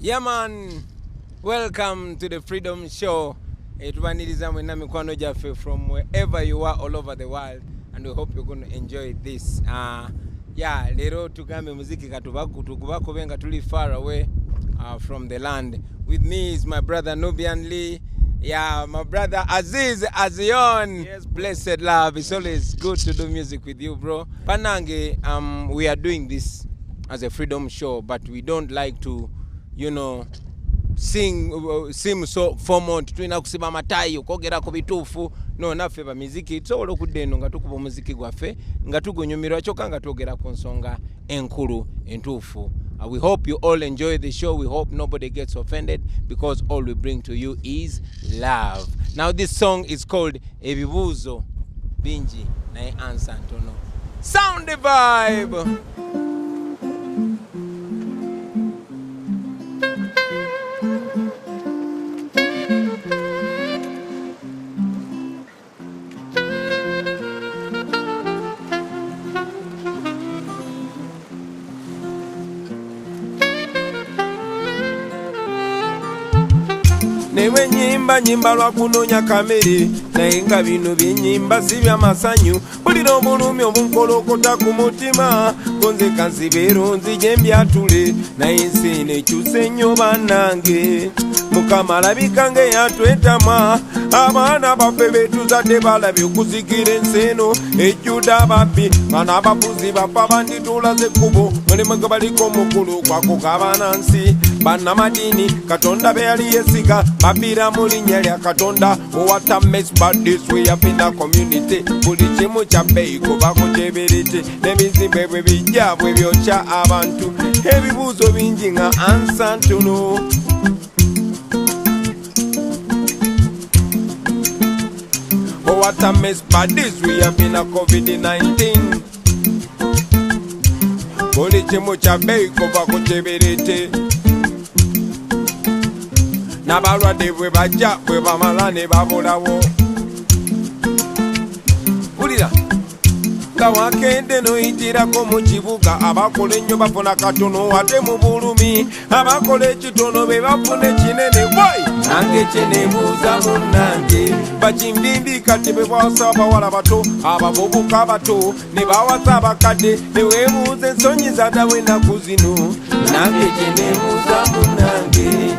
Yeah, man. Welcome to the Freedom Show. From wherever you are all over the world, and we hope you're going to enjoy this. Yeah, lero tugambe muziki tukubako benga tuli far away from the land. With me is my brother Nubian Lee. Yeah, my brother Aziz Azion. Yes, blessed love. It's always good to do music with you, bro. Panange, we are doing this as a freedom show, but we don't like to, sing so formal tuina kusiba matayo kogera ko bitufu no nafe ba muziki tsolo kudeno nga tukuba muziki gwafe nga tugonyumirwa choka nga togera ku nsonga enkulu entufu. We hope you all enjoy the show. We hope nobody gets offended because all we bring to you is love. Now this song is called Ebibuzo Binji na answer ntono. Sound the vibe. Newe nyimba lwa kunonya kamere naye nga bino byenyimba si bya masanyu bulira obulumi obunkolokota ku mutima konze kanzibero nzije mbyatule naye nsene kyuse nnyo bannange Mukama alabika nge yatwetama abaana baffe betuzadde balabye okuzikira enseno ejjuda ababbi bana abafuzi baffe banditulaze ekkubo mulimu gwe baliko omukulu kwako kabanansi bannamadiini Katonda be yali yesiga babira mu linnya lya Katonda what a mess but this way up in the community buli kimu kya bbeeyi kubako kyeberete n'ebizimbe bwe bijja bwe byokya abantu ebibuuzo bingi nga ansa ntono Oh, what a mess, but this we have been a COVID-19. Boli chimo cha bei kuba kucheberete. Nabalwa dewe baja, we bamalane babulawo. Ulira. Kawakende no itira ko mu kibuga abakole nnyo bafuna katono ate mu bulumi abakole kitono be bafune kinene boy nange kyenebuuza munnange bakimbimbi kati be bwasaba wala bato abavubuka bato ne bawasa abakadde ne weebuuza ensonyi zadawe ennaku zino nange kyenebuuza munnange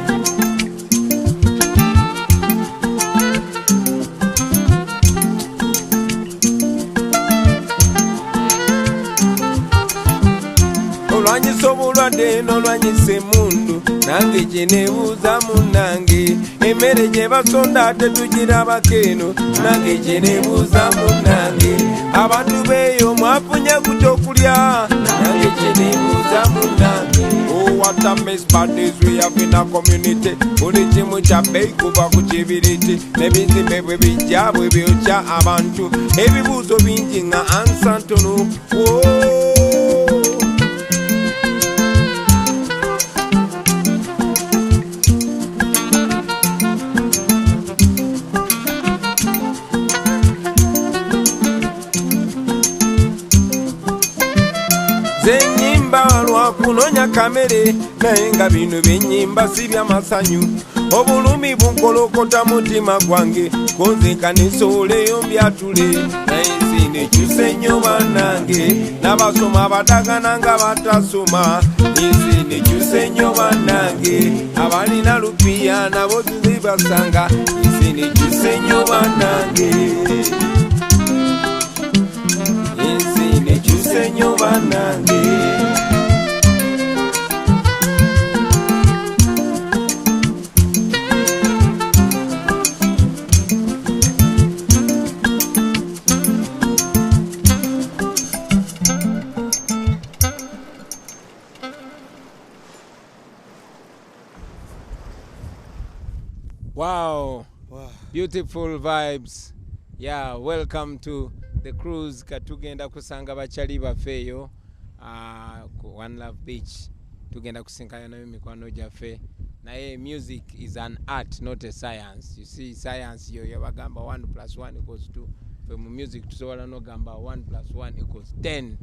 Olwanyisa obulwadde n'olwanyisa emmundu nange gye neebuuza munnange emmere gye basonda ate tugirabako eno nange gye neebuuza munnange abantu beeyo mwafunye ku kyokulya nange gye neebuuza munnange Oh, what a mess but this we have in a community buli kimu kya bbeeyi kuva ku kibiriti n'ebizimbe bwe bijja bwe byokya abantu ebibuuzo bingi nga ansa ntono Zenyimba lwa kunonya kamere naye nga bino byenyimba si bya masanyu obulumi bunkolokota mutima gwange konzeka nesooleyo mbyatule naye nsine kyuse nnyo bannange n'abasoma abatagana nga batasoma nsine kyuse nnyo bannange abalina lupiya nabo zibasanga nsine kyuse nnyo bannange nsine kyuse nnyo bannange Wow. Beautiful vibes. Yeah, welcome to the cruise katugenda kusanga bachali bafeyo ku One Love Beach tugenda kusinkana nayo mikwano jaffe naye music is an art not a science. You see science yo yabagamba 1 + 1 = 2 from music tusobola no gamba 1 + 1 = 10.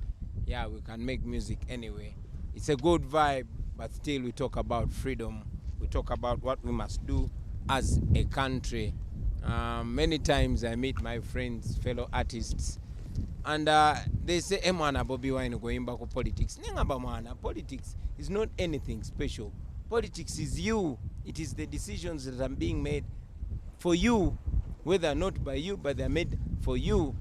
Yeah, we can make music anyway. It's a good vibe. but still we talk about freedom. We talk about what we must do as a country. Many times I meet my friends, fellow artists, and they say, "Emwana Bobi wine going back to politics." Nengamba mwana, politics is not anything special. Politics is you. It is the decisions that are being made for you, whether not by you, but they're made for you.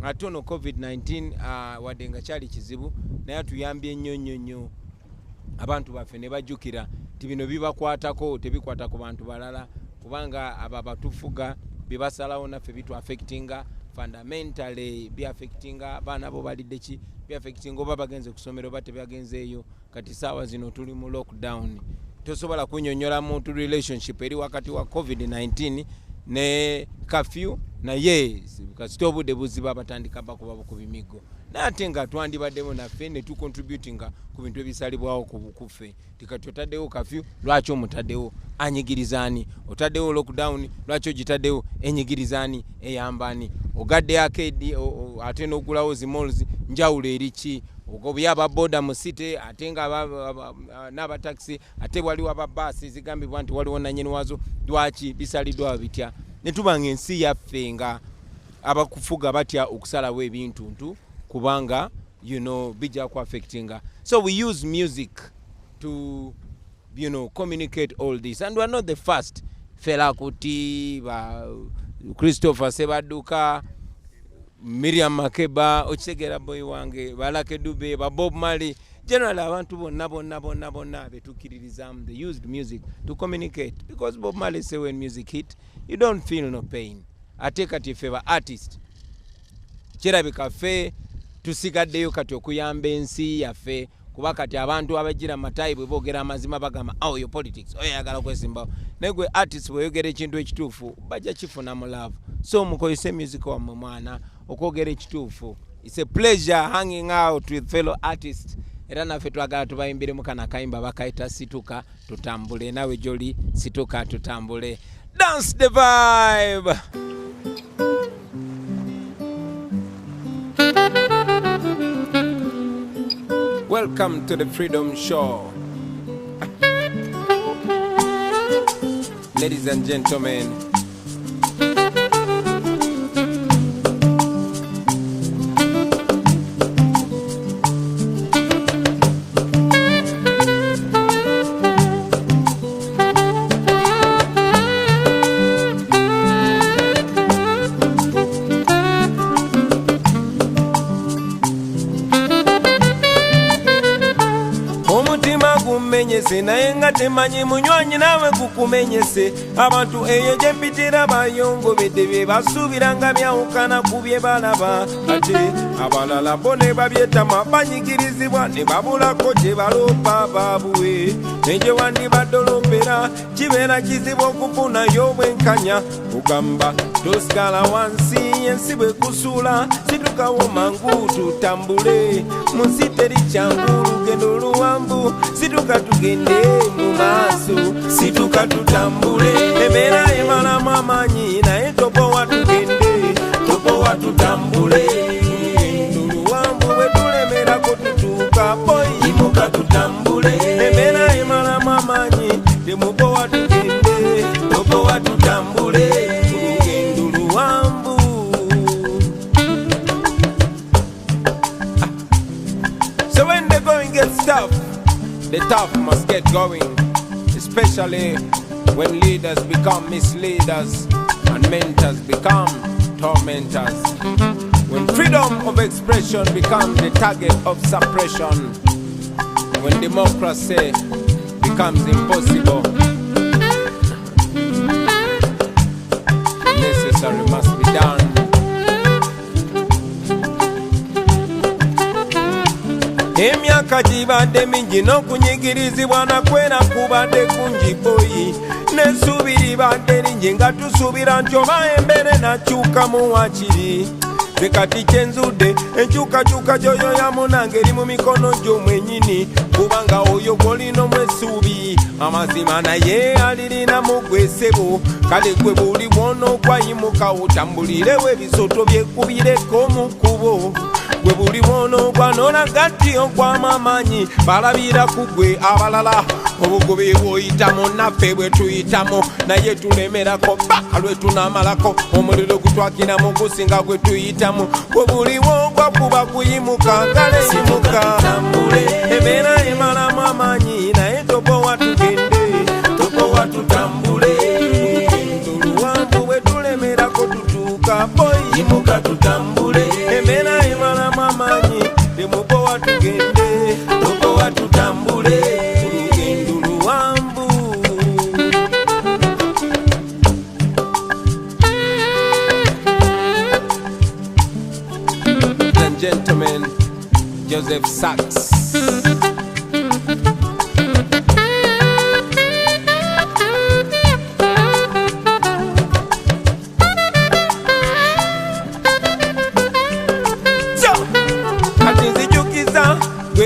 Atono COVID-19 wadenga chali kizibu naye tuyambye nnyo abantu baffe ne bajjukira tibino bibakwatako tebikwata ku bantu balala kubanga aba batufuga bibasalawo naffe bitu affectinga fundamentally be affectinga abaana bo balidde ki be affectinga oba bagenze kusomero bate bagenzeeyo kati saawa zino tuli mu lockdown tosobola kunyonyola muntu relationship eri wakati wa COVID-19 ne curfew na yes kasita obudde buziba batandika bakuba ku bimigo nate nga twandibaddemu naffe ne tucontributinga ku bintu ebisalibwawo ku bukuffe tikati otaddewo curfew lwaki omutaddewo anyigirizaani otaddewo lockdown lwaki ogitaddewo enyigirizaani eyambani ogadde arcade ate n'ogulawo zi malls njawulo eriki ogobuya ababoda mu city ate nga n'abataxi ate waliwo ababaasi zigambibwa nti waliwo nannyini wazo lwaki bisaliddwa bitya ne tuba ng'ensi yaffe nga abakufuga batya okusalawo ebintuntu kubanga bijja ku affectinga. So we use music to communicate all this, and we are not the first. Fela Kuti, Christopher Sebaduka, Miriam Makeba, Ochegera Boy Wange, Balake Dube, Bob Marley, generally abantu bonna betukiririzam. They used music to communicate because Bob Marley say when music hit, you don't feel no pain. I take at your favorite artist. Kirabika fe tusigaddeyo kati okuyamba ensi yaffe kuba kati abantu abagira matayi bwe boogera amazima bagamba yo politics oyagala kwesimbawo naye gwe artist bweyogera ekintu ekituufu bajja kifuna mu love. So mukozese music wammwe mwana okwogera ekituufu. It's a pleasure hanging out with fellow artists. Era naffe twagala tubayimbiremu kana kayimba bakayita situka tutambule. Nawe joli situka tutambule. Dance the vibe. Welcome to the Freedom Show. Ladies and gentlemen, kumenyese naye nga temanyi munywanyi nawe kukumenyese abantu eyo gye mpitira bayongobedde bye basuubira nga byawukana ku bye balaba ate abalala bo ne babyetama banyigirizibwa ne babulako gye baloopa baabwe negye wandibadde olompera kibeera kizibu okufunayo obwenkanya kugamba tosigala wansi ensi bwe kusuula situkawo mangu tutambule mu nsi teri kyangu lugendo luwanvu situka tugende mu maaso situka tutambule embeera emalamu amaanyi naye topowa tugende topowa tutambule luwanvu bwe tulemerako tutuuka boyimuka tutambule embeera emalamu amaanyi temupowa tugende topowa tutambule lugendo luwanvu. So when the going gets tough, the tough must get going, especially when leaders become misleaders and mentors become tormentors. When freedom of expression becomes the target of suppression. When democracy becomes impossible. Necessary must be done. Emyaka gibadde mingi n'okunyigirizibwa nakwera kubadde kungi boyi n'essuubi libadde lingi nga tusuubira nti oba embeera nakyukamu wakiri ze kati kyenzudde enkyukakyuka gyoyo yamunange eri mu mikono gyo mwennyini kubanga oyo gw'olina omwessuubi amazima naye alirinamu gwesebo kale gwe buli bwona okwayimuka otambulire ebisoto byekubireko mu kkubo gwe buli mwono gwanona gatti ogwamamanyi balabira kugwe abalala obugobe bwoyitamu naffe bwe tuyitamu naye tulemerako paka lwe tunamalako omuliro gutwakiramu gusinga gwe tuyitamu gwe buliwo gwakuba kuyimuka ngale yimuka emera emalamu amanyi naye topowa tugende topowa tutambule tuluwambu bwe tulemerako tutuuka boyi yimuka tutambule emera emalamu amanyi temupowa tugende topowa tutambule olugendo luwambu. Ladies and gentlemen, Joseph Sachs.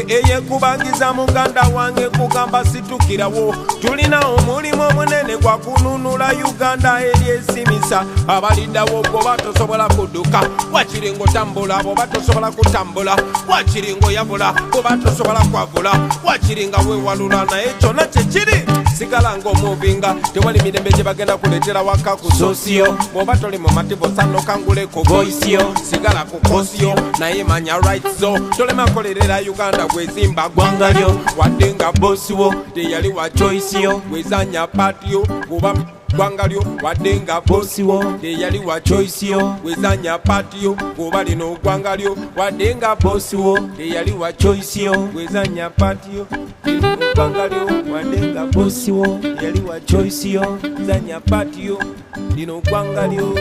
Eye kubangiza muganda wange kugamba situkirawo tulina omulimu omunene gwa kununula Uganda eri esimisa abaliddawo goba tosobola kudduka wakiri ng'otambula bw'oba tosobola kutambula wakiri ng'oyabula bw'oba tosobola kwavula wakiri nga weewalula naye kyonna kyekiri sigala ng'omuvinga tewali mirembe gye bagenda kuleetera waka ku sosiyo bw'oba toli mu matibo sanokanguleko voisiyo sigala ku kosiyo naye manya rights zo tolema kolerera Uganda gwezimba gwangalyo wadde nga bosiwo teyali wa choice yo wezanya patio kuba gwangalyo wadde nga bosiwo teyali wa choice yo wezanya patio kuba lino gwangalyo wadde nga bosiwo teyali wa choice yo wezanya patio gwangalyo wadde nga bosiwo teyali wa choice yo wezanya patio lino gwangalyo.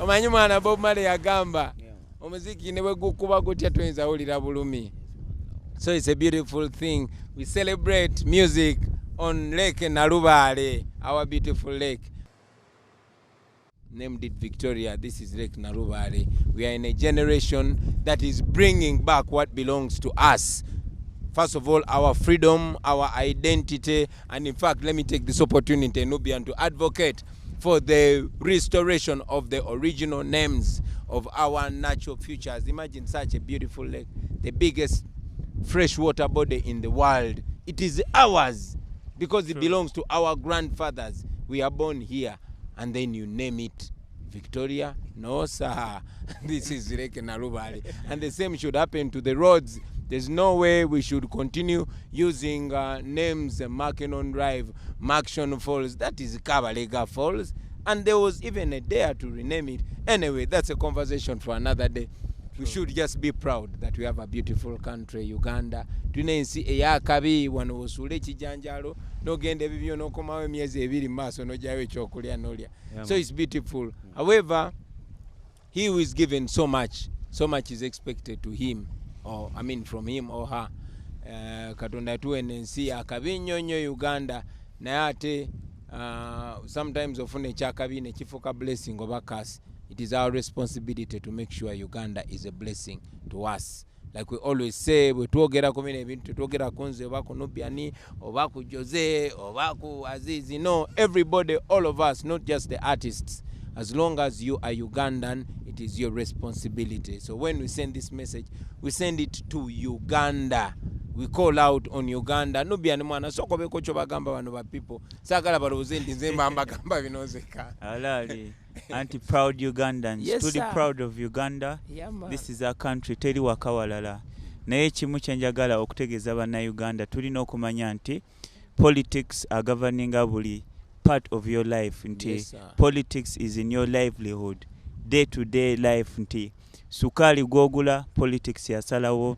Omanyi mwana Bob Marley yagamba omuziki ne bwe gukuba gutya tuyinza wulira bulumi. So it's a beautiful thing. We celebrate music on Lake Narubale, our beautiful lake. Named it Victoria. This is Lake Narubale. We are in a generation that is bringing back what belongs to us. First of all, our freedom, our identity, and in fact, let me take this opportunity, Nubian, to advocate for the restoration of the original names of our natural futures. Imagine such a beautiful lake, the biggest freshwater body in the world. It is ours because it belongs to our grandfathers. We are born here, and then you name it Victoria. No, sir. This is Lake Narubale. And the same should happen to the roads. There's no way we should continue using names, Makinon Drive, Makshon Falls. That is Kabalega Falls. And there was even a dare to rename it. Anyway, that's a conversation for another day. We should just be proud that we have a beautiful country, Uganda. Tunensi eyakabi wano osule kijanjalo no gende bibyo no komawe myezi ebiri maso no jawe chokulya nolya. So it's beautiful. However, he who is given so much is expected to him, or I mean from him or her. Katonda tuenensi akabi nyonyo Uganda na ate sometimes ofune chakabi ne chifuka blessing oba curse. It is our responsibility to make sure Uganda is a blessing to us. Like we always say, we twogera kumine ebintu twogera kunze oba ku Nubian oba ku Jose oba ku Aziz. No, everybody, all of us, not just the artists. As long as you are Ugandan, it is your responsibility. So when we send this message, we send it to Uganda. We call out on Uganda. Nubian mwana soko beko choba gamba wano ba people. Sakala baroze ndi nzemba amba gamba binozeka. Alali. Anti-proud Ugandans. Yes, Truly proud of Uganda. Yeah, this is our country. Teri wakawalala. Naye kimu kyenjagala okutegeeza bannayuganda tulina okumanya nti politics are governing buli part of your life. Nti yes, politics is in your livelihood. Day to day life. Nti sukali gwogula politics yasalawo.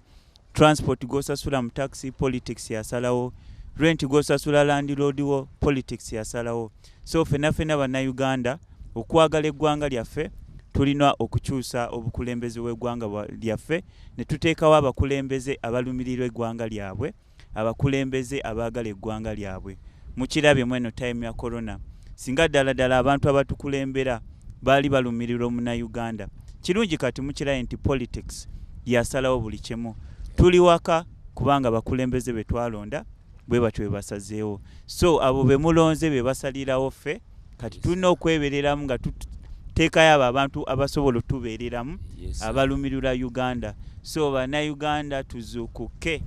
Transport gosasula mu taxi politics yasalawo. Rent gosasula landlord wo politics yasalawo. So fena bannayuganda okwagala eggwanga lyaffe tulina okukyusa obukulembeze bw'eggwanga lyaffe ne tuteekawo abakulembeze abalumirirwa eggwanga lyabwe, abakulembeze abaagala eggwanga lyabwe. Mukirabye mweno time ya corona, singa ddala abantu abatukulembera baali balumirirwa Munnayuganda. Kirungi kati mukiraye nti politics yasalawo buli kimu. Tuli waka kubanga bakulembeze be twalonda bwe batyo bwe basazeewo. So abo be mulonze be basalirawo ffe kati tulina okwebereramu nga tuteekayo abo abantu abasobola otubeereramu abalumirira Uganda. So bannayuganda tuzuukuke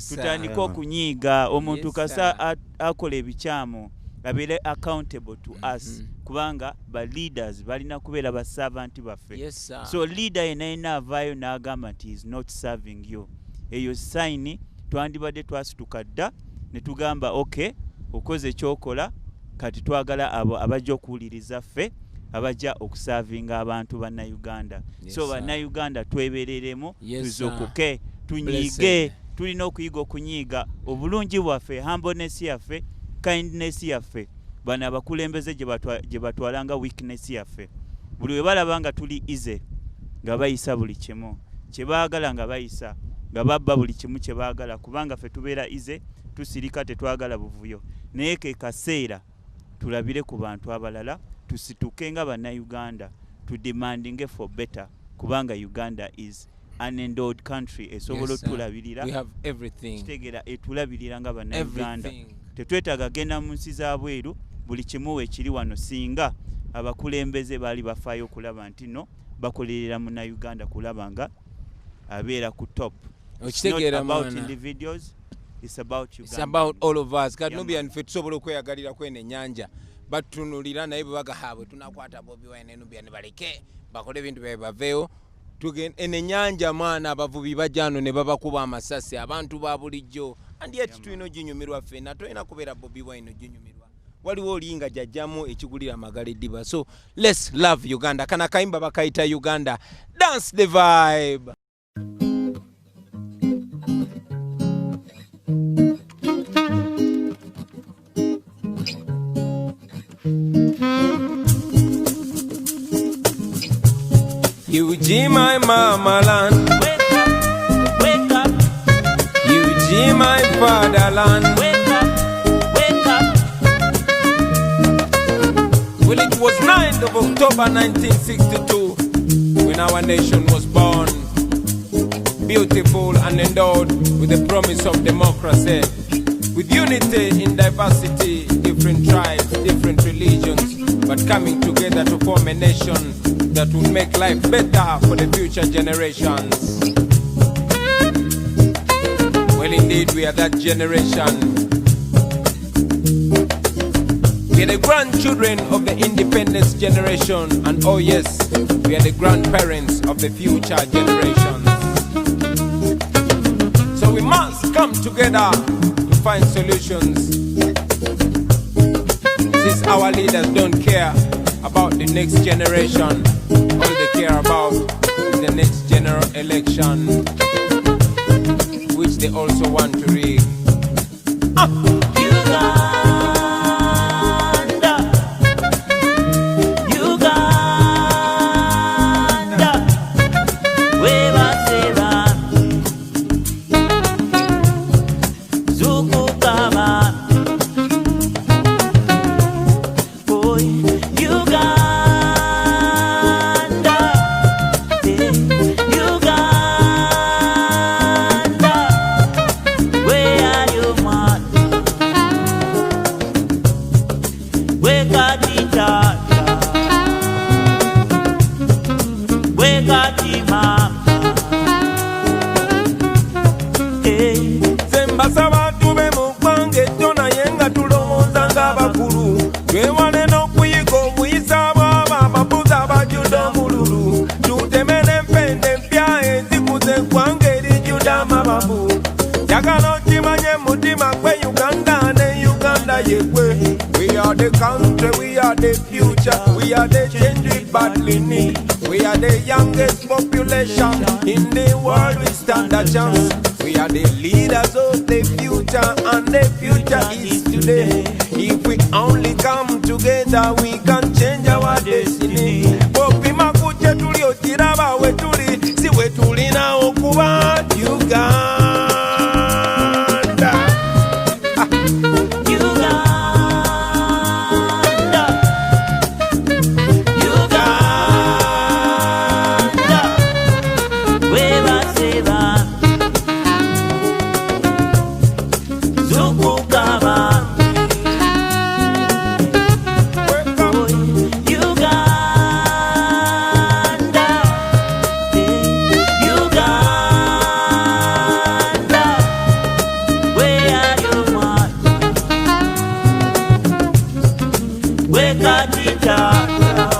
tutandike okunyiiga omuntu kasa akola ebikyamu abeere accountable to us kubanga ba leaders balina kubeera ba servant baffe. So leader yenayina avaayo n'agamba nti is not serving you, eyo sign twandibadde twasituka dda ne tugamba okay okoze ekyokola kati twagala abo abajja okuwuliriza ffe abajja okusavinga abantu bannayuganda. So bannayuganda twebereremu tuzuukuke tunyiige, tulina okuyiga okunyiiga obulungi bwaffe, humbleness yaffe, kindness yaffe, bano abakulembeze gye batwalanga weakness yaffe. Buli we balaba nga tuli easy nga bayisa buli kimu kye baagala nga bayisa nga babba buli kimu kye baagala kubanga ffe tubeera easy tusirika tetwagala buvuyo. Naye ke kaseera tulabire ku bantu abalala tusituke nga bannayuganda tudemandinge for better kubanga Uganda is an endowed country esobola otulabirira. We have everything. Kitegera etulabirira nga bannayuganda. Tetwetaaga genda mu nsi za bweru buli kimu ekiri wano singa abakulembeze baali bafaayo okulaba nti no bakolerera munnayuganda kulaba nga abeera ku top. It's not about individuals, it's about Uganda. It's about all of us. Kati Nubian ffe tusobola okweyagalira kwene ennyanja batunulira naye bwe bagahaabwe tunakwata Bobi Wine Nubian baleke bakole ebintu byabe baveewo ennyanja mwana abavubi bajano ne babakuba amasasi abantu ba bulijjo and yet tulina oginyumirwa ffenna tolina kubeera Bobi Wine oginyumirwa. Waliwo olinga jajjamu ekigulira amagala eddiba. So let's love Uganda. Kana kayimba bakayita Uganda. Dance the vibe. UG my mama land, Wake up, UG my fatherland. wake up. Well, it was 9th of October 1962 when our nation was born, beautiful and endowed with the promise of democracy, with unity in diversity, different tribes, different religions, but coming together to form a nation that will make life better for the future generations. Well, indeed, we are that generation. We are the grandchildren of the independence generation, and oh yes, we are the grandparents of the future generations. So we must come together to find solutions. Since our leaders don't care about the next generation, all they care about is the next general election, which they also want to rig. We are the country, we are the future, we are the change we badly need. We are the youngest population in the world, we stand a chance. We are the leaders of the future, and the future is today. If we only come together, we can change our destiny. Bobi makuche tuli otiraba we tuli, si we tuli na okuba Uganda. wekati tata,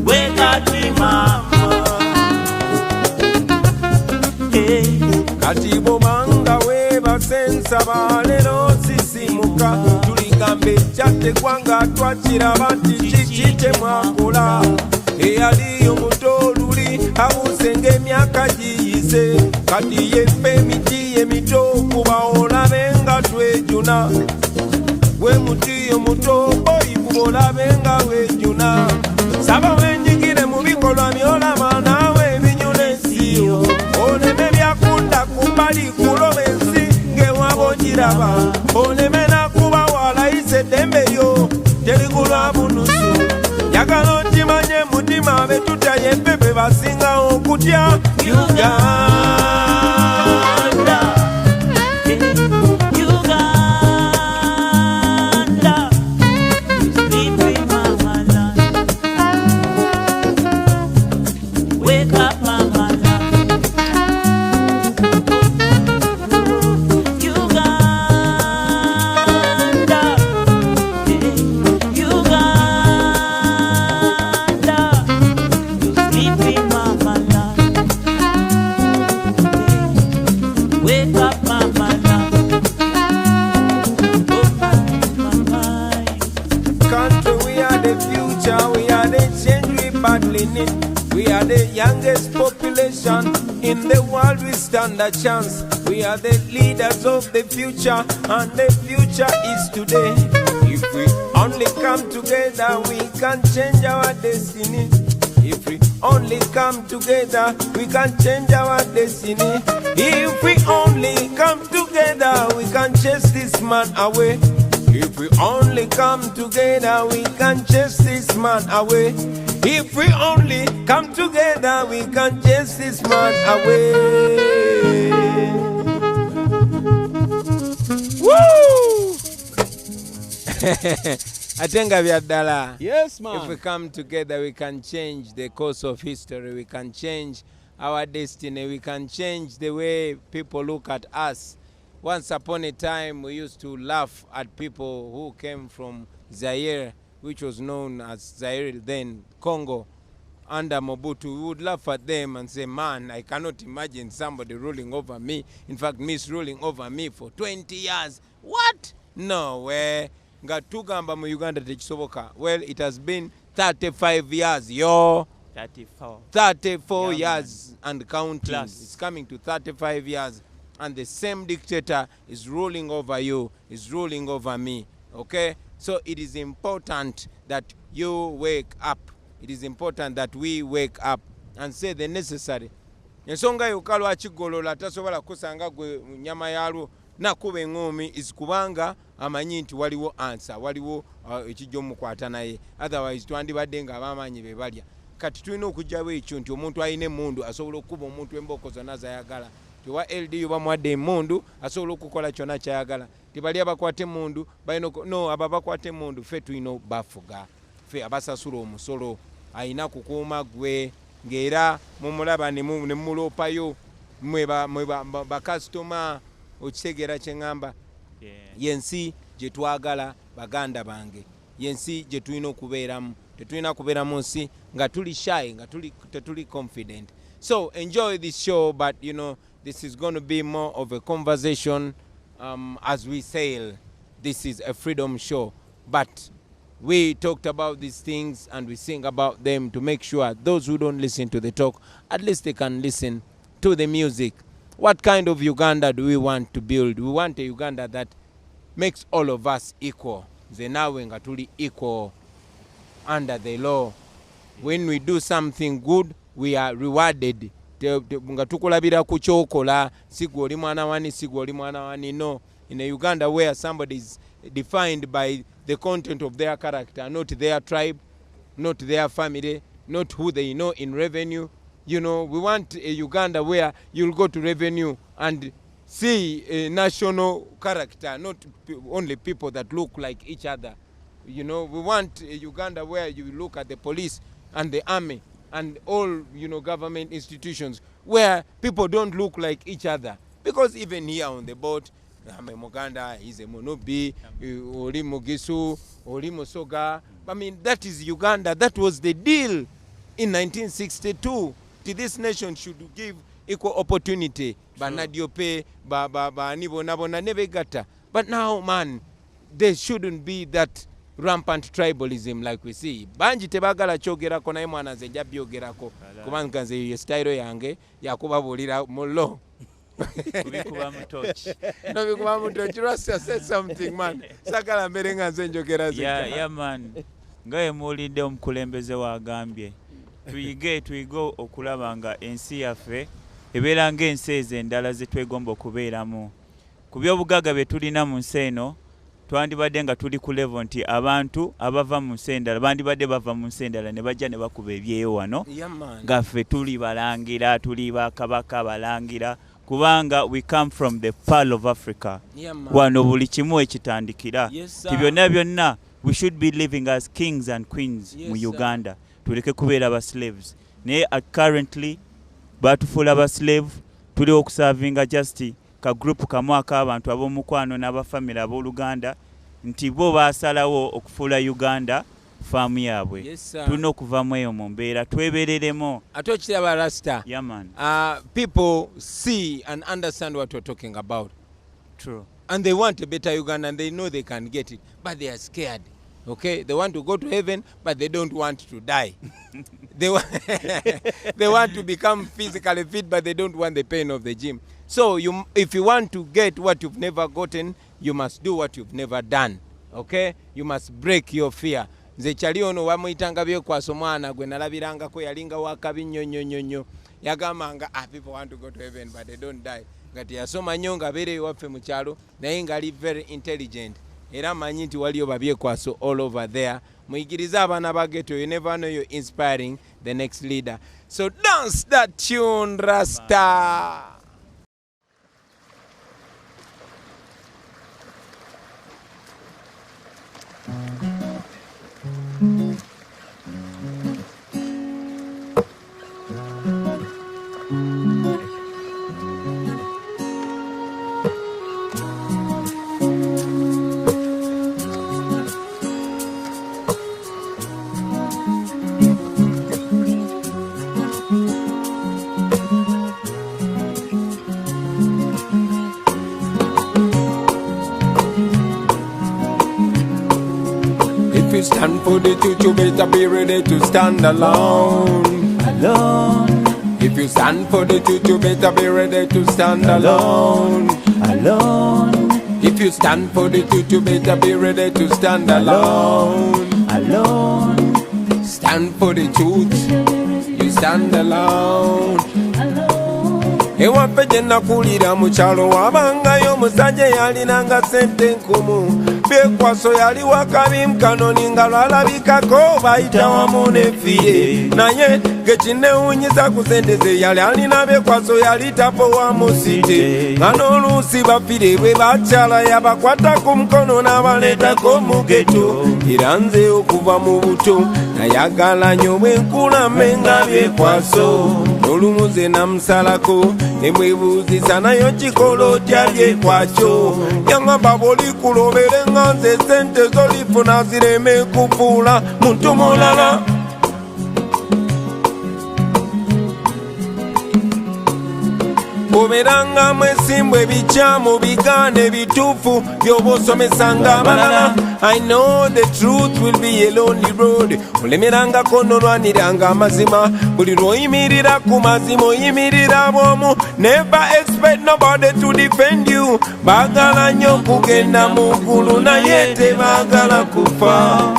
wekati mama. Kati bobanga weba sensa balero sisimuka tuligambe chatte kwanga twakiraba kiki mwakola eyali omutoluli abusenge emyaka giyise kati yefe emiti emito kuba olabe nga twejuna gwe muti omuto boyi olabe nga wejuna saba wenjigire mu bikolwa byolaba naawe ebinyula ensiyo oleme byakunda kumbali kuloba ensi ngewabogiraba oleme nakuba walayise eddembe lyo terigulwa bunusu yagala okimanye mutima betutaye pepe basingawo okutya We are the youngest population in the world. We stand a chance. We are the leaders of the future, and the future is today. If we only come together, we can change our destiny. If we only come together, we can change our destiny. If we only come together, we can chase this man away. If we only come together, we can chase this man away. If we only come together, we can chase this man away. Woo! Atenga byaddala. Yes, man. If we come together, we can change the course of history. We can change our destiny. We can change the way people look at us. Once upon a time, we used to laugh at people who came from Zaire, which was known as Zaire then, Congo, under Mobutu. We would laugh at them and say, man, I cannot imagine somebody ruling over me. In fact, misruling over me for 20 years. What? No way. Ngatugamba mu Uganda tekisoboka. Well, it has been 35 years, yo. 34 years and counting. Plus. It's coming to 35 years. And the same dictator is ruling over you, is ruling over me. Okay? So it is important that you wake up. It is important that we wake up and say the necessary. Ensonga yokalo akigolola tasobola kusanga gwe nyama yalwo nakuba engoomi is kubanga amanyi nti waliwo answer, waliwo ekijjo mukwata naye. Otherwise twandibadde nga abamanyi be balya. Kati tulina okujjawo ekyo nti omuntu ayina emmundu asobola okuba omuntu emboko zonna zayagala. Tiwa LDU bamuwadde emmundu asobola okukola kyonna kyayagala. Tibali abakwate emmundu balina no aba bakwate emmundu ffe tulina bafuga. Ffe abasasula omusolo ayina kukuuma gwe ng'era mumulaba ne muloopayo mwe bakasitoma okitegeera kye ŋŋamba. Yensi gye twagala baganda bange. Yensi gye tulina okubeeramu. Tetulina kubeeramu nsi nga tuli shy, nga tetuli confident. So enjoy this show, but you know, this is going to be more of a conversation as we sail. This is a freedom show, but we talked about these things and we sing about them to make sure those who don't listen to the talk, at least they can listen to the music. What kind of Uganda do we want to build? We want a Uganda that makes all of us equal. Zenawe nga tuli equal under the law. When we do something good, we are rewarded. Nga tukulabira ku kyokola sigwe oli mwana wani sigwe oli mwana wani. No, in a Uganda where somebody is defined by the content of their character, not their tribe, not their family, not who they know in revenue. You know, we want a Uganda where you'll go to revenue and see a national character, not only people that look like each other. You know, we want a Uganda where you look at the police and the army and all, you know, government institutions where people don't look like each other. Because even here on the boat, Muganda is a Munubi, Oli Mugisu, Oli Musoga. I mean, that is Uganda. That was the deal in 1962. This nation should give equal opportunity. But now, man, there shouldn't be that rampant tribalism like we see. Banji tebagala chogera ko naye mwana nze njja byogerako kubanga nze ye style yange yakubabulira mullo. Kubikuba mutochi. No bikuba mutochi. Rasta said something, man. Sakala mbere nga nze njogera zika. Yeah, man. Ngaye mulinde omukulembeze wagambye. Tuyigo okulaba nga ensi yaffe ebeera ng'ensi ezo endala ze twegomba okubeeramu. Ku by'obugagga bye tulina mu nsi eno twandibadde nga tuli ku level nti abantu abava mu nsi endala bandibadde bava mu nsi endala ne bajja ne bakuba ebyeyo wano nga ffe tuli balangira, tuli bakabaka balangira, kubanga we come from the Pearl of Africa. Wano buli kimu ekitandikira. Ti byonna we should be living as kings and queens mu Uganda. Tuleke kubeera ba slaves. Naye currently batufuula ba slave, tuli okusavinga just ka group kamu ak'abantu ab'omukwano n'abafamily ab'Oluganda nti bo baasalawo okufuula Uganda faamu yaabwe. Tulina okuvamu eyo mu mbeera twebereremo. Ate okiraba Rasta. Yeah, man. People see and understand what we're talking about. True. And they want a better Uganda and they know they can get it, but they are scared. Okay, they want to go to heaven, but they don't want to die. They want to become physically fit, but they don't want the pain of the gym. So if you want to get what you've never gotten, you must do what you've never done. Okay, you must break your fear. Nze kyali ono wamuyitanga byekwaso mwana gwe nalabirangako yalinga wakabi nnyo yagambanga people want to go to heaven but they don't die. Ngati yasoma nnyo nga abeereyo waffe mu kyalo naye ngali very intelligent. Era manyi nti waliyo babyekwaso all over there. Muyigirize abaana ba ghetto. You never know you're inspiring the next leader. So dance that tune, Rasta. If you stand for the truth, you better be ready to stand alone. Alone. If you stand for the truth, you better be ready to stand alone. Alone. If you stand for the truth, you better be ready to stand alone. Alone. Stand for the truth, you stand alone. Ewaffe gye nakulira mu kyalo wabangayo omusajja yalinanga ssente nkumu. Byekwaso yali wakabi mukanoni nga lwalabikako bayita wamu n'effiye. Naye gekinewunyiza ku ssente ze yali alina Byekwaso yali tapowa mu site. Nga n'oluusi bafire bwe bakyala yabakwata ku mukono n'abaleetako mu geto. Era nze okuva mu buto nayagala nnyo bwe nkulame nga Byekwaso. Olumu ze namusalako nemwebuuzisa nayo kikola otya Byekwakyo. Yaŋŋamba bw'oli kulobere nga nze ssente z'olifuna zireme kufuula muntu mulala. Oberanga mwesimbu ebikyamu bigaana ebituufu by'oba osomesanga abalala. I know the truth will be a lonely road. Olemerangako n'olwaniranga amazima. Buli lw'oyimirira ku mazima oyimirira bw'omu. Never expect nobody to defend you. Baagala nnyo kugenda mu ggulu naye tebaagala kufa.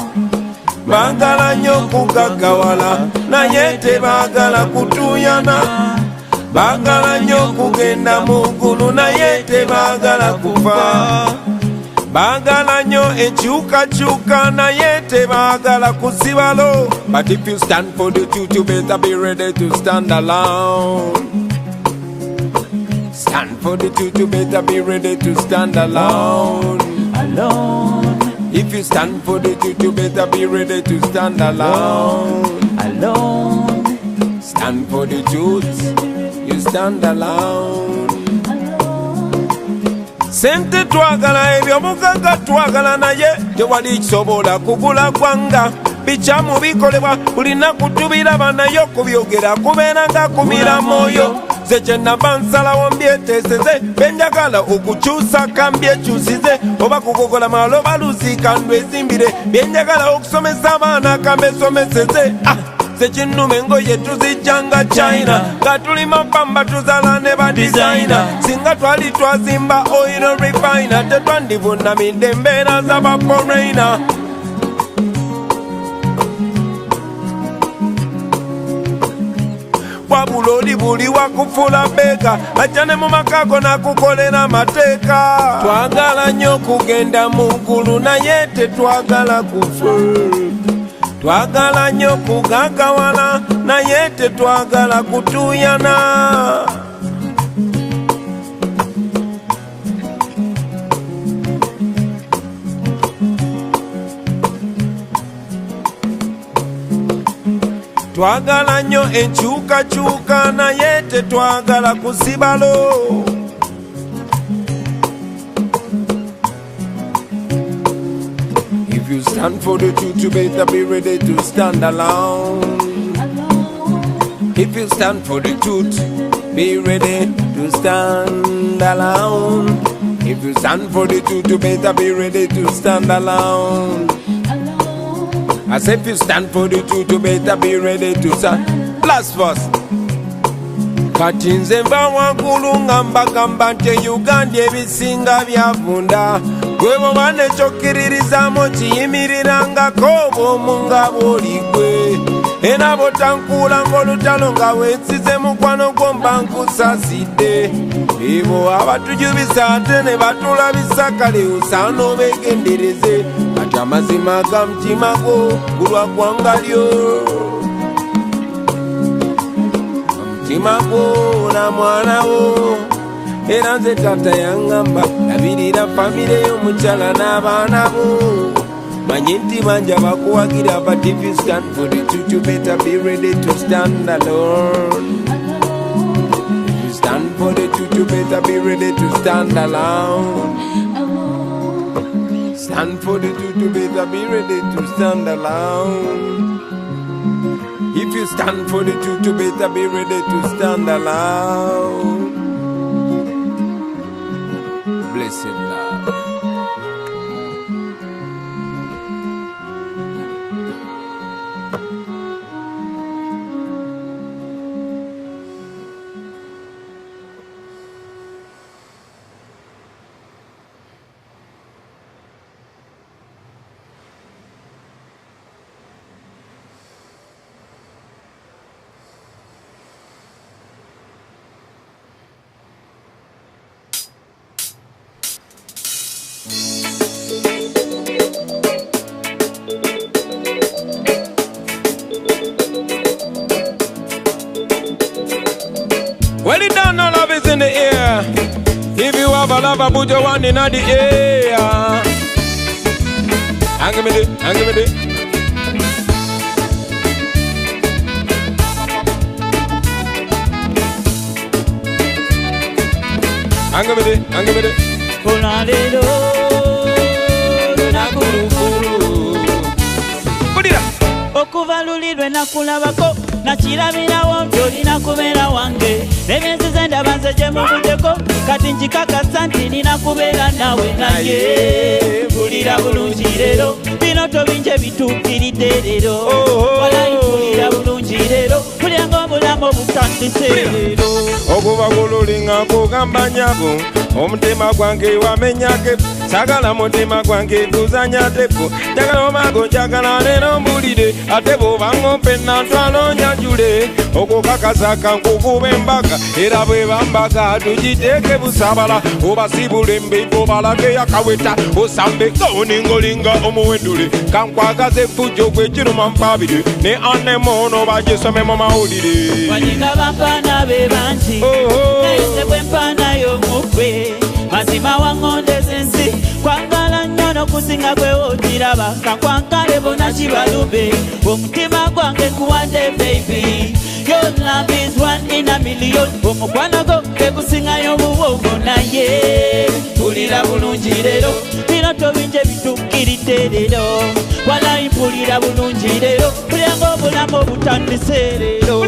Baagala nnyo kugaggawala naye tebaagala kutuuyana. Baagala nnyo kugenda mu ggulu naye tebaagala kufa. Baagala nnyo enkyukakyuka naye tebaagala kusibalo. But if you stand for the truth, you better be ready to stand alone. Stand for the truth, you better be ready to stand alone. Alone. If you stand for the truth, you better be ready to stand alone. Alone. Stand for the truth, you stand alone. sente twagala eby'omugagga twagala naye tewali kisobola kugula gwanga bikyamu bikolebwa buli nnaku tubiraba naye okubyogera kubeera nga kumira mwoyo ze kyenava nsalawo mbyeteeseze benjagala okukyusa kambyekyusize oba kugogola malo baluziika ndwezimbire byenjagala okusomesa abaana kambesomeseze ze kinnuma engoye tuzijjanga China nga tuli mapamba tuzala ne badizayina singa twali twazimba oil refiner tetwandivunamidde embeera z'abaforeina wabula oli buli wakufula beeka ajja ne mu makago nakukolera amateeka twagala nnyo okugenda mu ggulu naye tetwagala kufa twagala nnyo kugagawala naye tetwagala kutuuyana twagala nnyo enkyukakyuka naye tetwagala kusibalo If you stand for the truth, you better be ready to stand alone. If you stand for the truth, be ready to stand alone. If you stand for the truth, you better be ready to stand alone. I say if you stand for the truth, you better be ready to stand. Last verse. Kati nze nva waggulu ngamba nti Uganda ebisinga byavunda gwe bwoba nekyokkiriririzamu kiyimirirangako bw'omu nga bw'oligwe era bw'otankuula ng'olutalo nga weesize mukwano gwo mba nkusaasidde ebo abatujubisa ate ne batulabisa kale osaana obeegendereze kati amazima ga mutima gwo gulwa ggwanga lyo mutima gwo na mwana wo era nze taata yaŋŋamba labirira famire y'omukyala n'abaana bo manye nti banja bakuwagira but if you stand for the truth you better be ready to stand alone. If you stand for the truth you better be ready to stand alone. Stand for the truth you better be ready to stand alone. If you stand for the truth you better be ready to stand alone. Blessed love. Well, it down, no love is in the air. If you have a lover, put your one in the air. Hang me there, hang me there. Hang me there, hang me there. Olalelo, lunakulukulu. Put it up. Okuvalulirwe nakulabako. Nakirabirawo nti olina kubeera wange n'emyezi ze ndaba nze gye muvuddeko kati nkikakasa nti nina kubeera nawe naye mpulira bulungi leero bino tobinje bituukiridde leero walayi mpulira bulungi leero mpulira ng'obulamu obutandise leero okuva kululinga kugamba nyabo omutima gwange wamenyake sagala mutima gwange kuzanya tepu njagala omago njagala leero mbulire ate bw'obanga ompenna ntwalo nyanjule okukakasa kankukube embaga era bwe bambaga tugiteeke busabala obasibula embeeko balage yakaweta osambe gawoningolinga omuwendule kankwagaza effujjo gwekiruma mpabire ne anemono bagisome mu mawulire wanyinga bampaana be bangi naye bwe mpaanayo mukwe mazima waŋŋondeza ensi kwagala nnyo n'okusinga gwe okiraba kakwankale bona kibalube omutima gwange kuwadde baby Your love is 1 in a million. Omukwano go ekusinga y'obuwogo naye. Mpulira bulungi leero, bino tobinje bituukiridde leero. Walayi mpulira bulungi leero, mpulira ng'obulamu obutandise leero.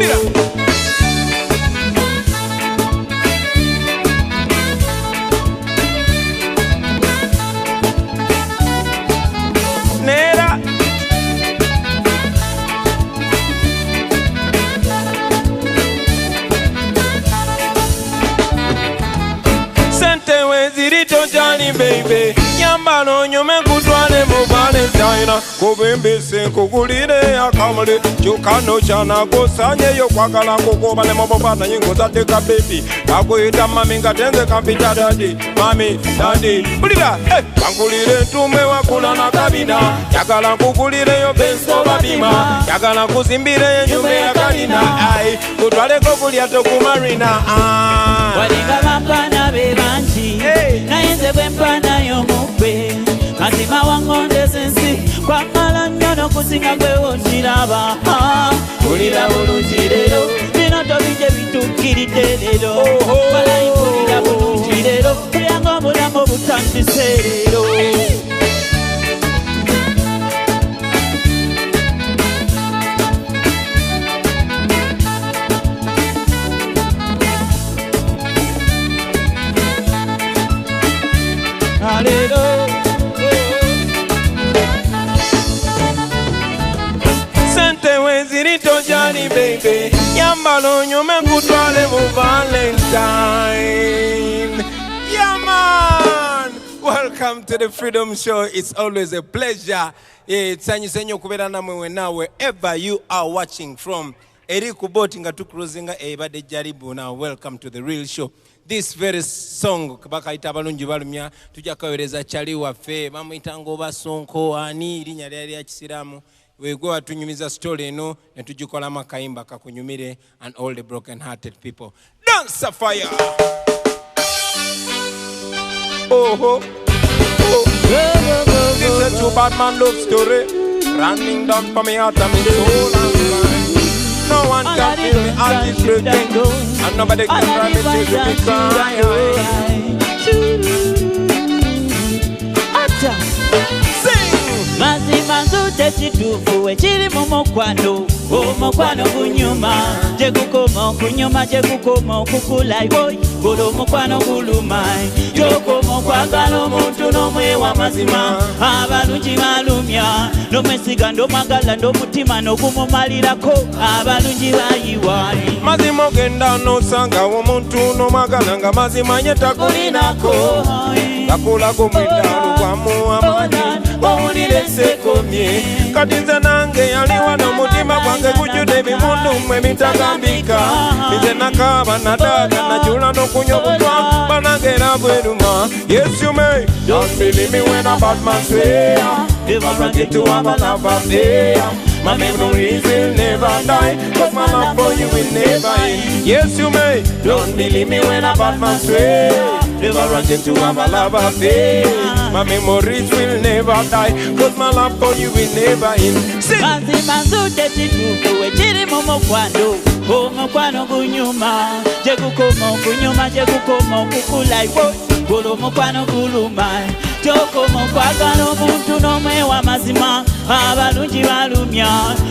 Nera sente wezirito jani baby nyambalo nyume kutwale mu Valentine kubembese kugulire akamule chukano chana gosanye yo kwagala kukobale mobobana nyingo zateka baby akuyita mami ngatenze kampita daddy mami daddy bulira bangulire ntume wakula na kabina yagala kugulire yo benso babima yagala kuzimbire nyume ya kalina ai kutwale kokulya tokumarina walinga bampana bebanji nayenze bwempana y'omukwe mazima wangonde sensi kwamala nnyo n'okusinga gwewonjiraba mpulira bulungi leero bino tobinje bituukiridde leero walayi mpulira bulungi leero mpulira ng'obulamu obutandise leero. Sente wezirito jani baby yambalo nyume kutwale mu Valentine. Yeah man, welcome to the Freedom Show. It's always a pleasure. It's senyo kubera namwe wena wherever you are watching from. Eri kuboti nga tukruzinga ebade jaribu. Now welcome to the real show. This very song bakaita abalungi balumya tujja kawereza chali waffe bamuyita ngoba sonko ani linya lyali ya kisiramu wegwe atunyumiza story eno ne tujikola makayimba kakunyumire and all the broken hearted people. Dance a fire. Oh. This is a true bad man love story running down for me heart and me soul and mind. No one can feel me heart is breaking and nobody can cry me tears with me crying. Mazima nzute kituufu ekiri mu mukwano omukwano gunyuma gye gukoma okunyuma gye gukoma okukula boy golo omukwano guluma gyokoma okwagala omuntu n'omwewa mazima abalungi balumya n'omwesiga nd'omwagala nd'omutima n'ogumumalirako abalungi bayiwaani mazima ogenda n'osangawo omuntu n'omwagala nga mazima nye takulinako gakulako mweddalu gwamu amaanyi owulire sekomye kati nze nange yaliwa n'omutima gwange gujjudde ebimundu mmwe bitagambika nze nakaaba nataaga najula n'okunywa obutwa banagera bweruma. Yes you may don't believe me when a bad man swear if I run into a love affair. My memories will never die, cause my love for you will never end. Yes you may don't believe me when a bad man swear never run into a love affair. My memories will never die, cause my love for you will never end. Sing! Mazima nzute kituufu ekiri mu mukwano omukwano gunyuma gye gukoma okunyuma gye gukoma okukula golo omukwano guluma gyokoma okwagala omuntu n'omwewa mazima abalungi balumya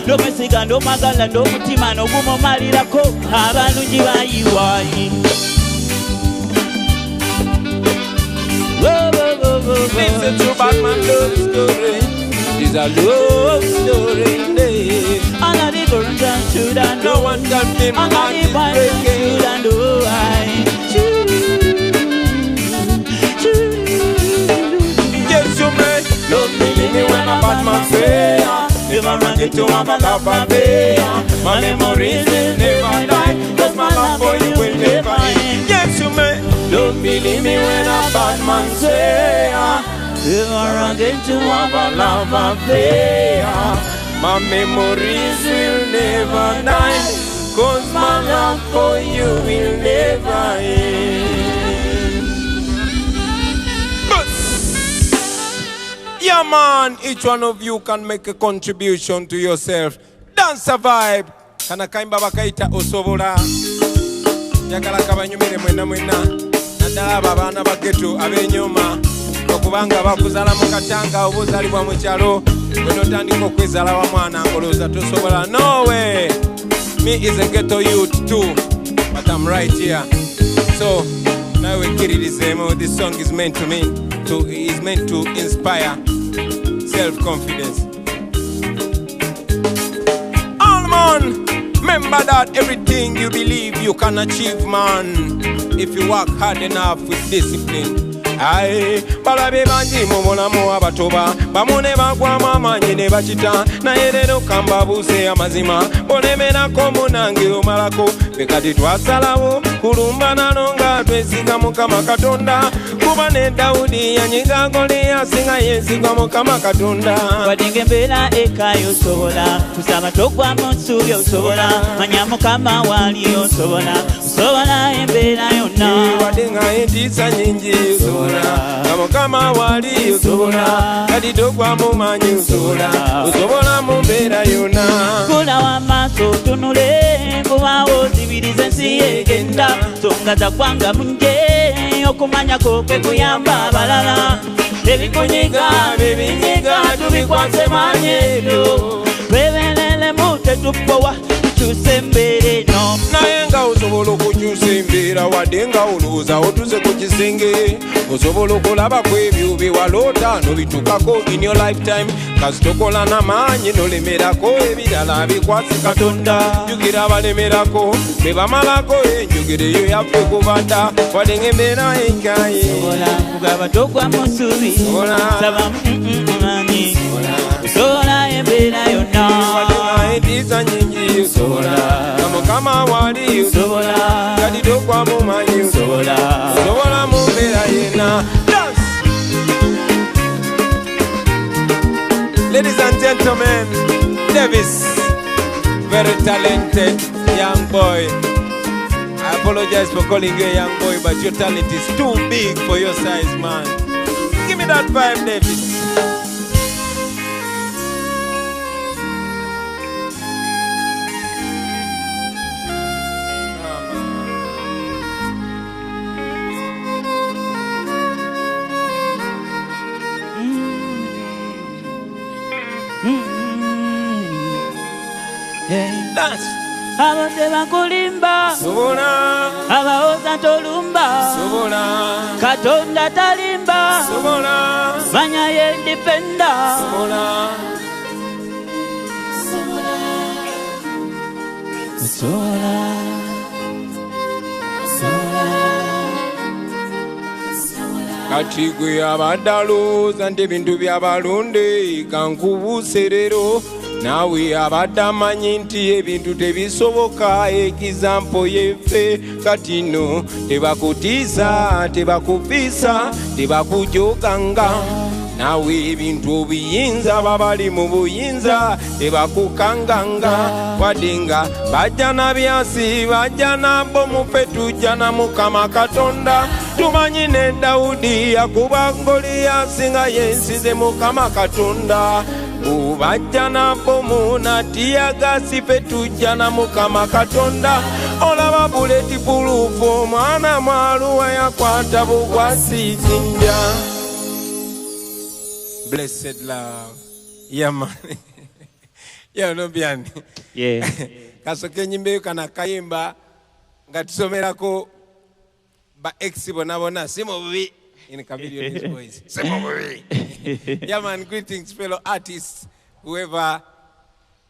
n'omwesiga nd'omwagala nd'omutima n'ogumumalirako abalungi bayiwaani. This is a true bad man love story. It's a love story. All of the girls and should and No one can feel my heart is breaking. should and do Yes you may don't believe me when a bad man say if I run into a love affair. My memories will never die, cause my love for you will never end. Yes you may don't believe me when a bad man say if I run into a love affair. My memories will never die, cause my love for you will never end. But yeah man, each one of you can make a contribution to yourself. Dance a vibe. kana kaimba bakaita osobola njagala kabanyumire mwena naddala abo abaana ba ghetto ab'enyoma okubanga bakuzala mu katanga oba ozalibwa mu kyalo bwenotandika okwezala wa mwana ngolooza tosobola. No way! Me is a ghetto youth too, but I'm right here. So now we get it. This song is meant to me, is meant to inspire self-confidence. All man, remember that everything you believe you can achieve, man, if you work hard enough with discipline. Aye, balabe bangi mu bulamu abatoba bamune bagwamu amaanyi ne bakita naye leero kambabuuse amazima bolemerako munange omalako be kati twasalawo kulumba nalo nga twesiga Mukama Katonda kuba ne Dawudi yanyiga Goliath singa yesigwa Mukama Katonda. Wadinga embeera ekayo osobola kusaba togwamu nsuubi osobola manya Mukama wali osobola embeera yonna wadinga entiisa nyingi osobola Mukama wali osobola kati togwamu maanyi osobola mu mbeera yonna. Kula w'amaaso tunule kubaawo zibirize ensi egenda songa za kwanga munje okumanyako kwe kuyamba abalala ebikunyiga bibinyiga tubikwase maanyi twebeereremu tetupowa tukyuse embeera eno naye nga osobola okukyusa embeera wadde nga olowooza otuze ku kisenge osobola okulabako ebyo byewaloota nobituukako in your lifetime kasi tokola n'amaanyi nolemerako ebirala bikwase Katonda. Jjukira abalemerako be bamalako enjogero eyo yaffe kubadda wadde ng'embeera enkaye kugaba togwamu nsuubi saba maanyi osobola embeera yonna wadde entiisa nyingi osobola Mukama wali osobola kati togwamu maanyi osobola mu mbeera yenna. Ladies and gentlemen, Davis, very talented young boy. I apologize for calling you a young boy, but your talent is too big for your size, man. Give me that vibe, Davis. Dance. Abadde bakulimba Sobola abawoza tolumba Sobola Katonda talimba Sobola manya ye defender Sobola kati gwe abadde alowooza nti ebintu by'abalonde kankubuuse leero naawe abadde amanyi nti ebintu tebisoboka ekizampo yeffe kati nno tebakutiisa tebakufiisa tebakujoganga naawe ebintu obuyinza babali mu buyinza tebakukanganga wadde nga bajja na byasi bajja nabo mufe tujja na Mukama Katonda tumanyi ne Dawudi yakuba Goliath nga yensize Mukama Katonda bajja nabo munatiyagasi fe tujja na Mukama Katonda olaba buleti pulufu omwana mwaluwa yakwata bukwasi jinja. Blessed love. Yeah, man. Yeah, Nubian. Yeah. Kasoke nyimbe kana kayimba nga tusomerako ba ex bona simo bubi in Chameleon his voice. Simo bubi. Yeah, man, greetings fellow artists, whoever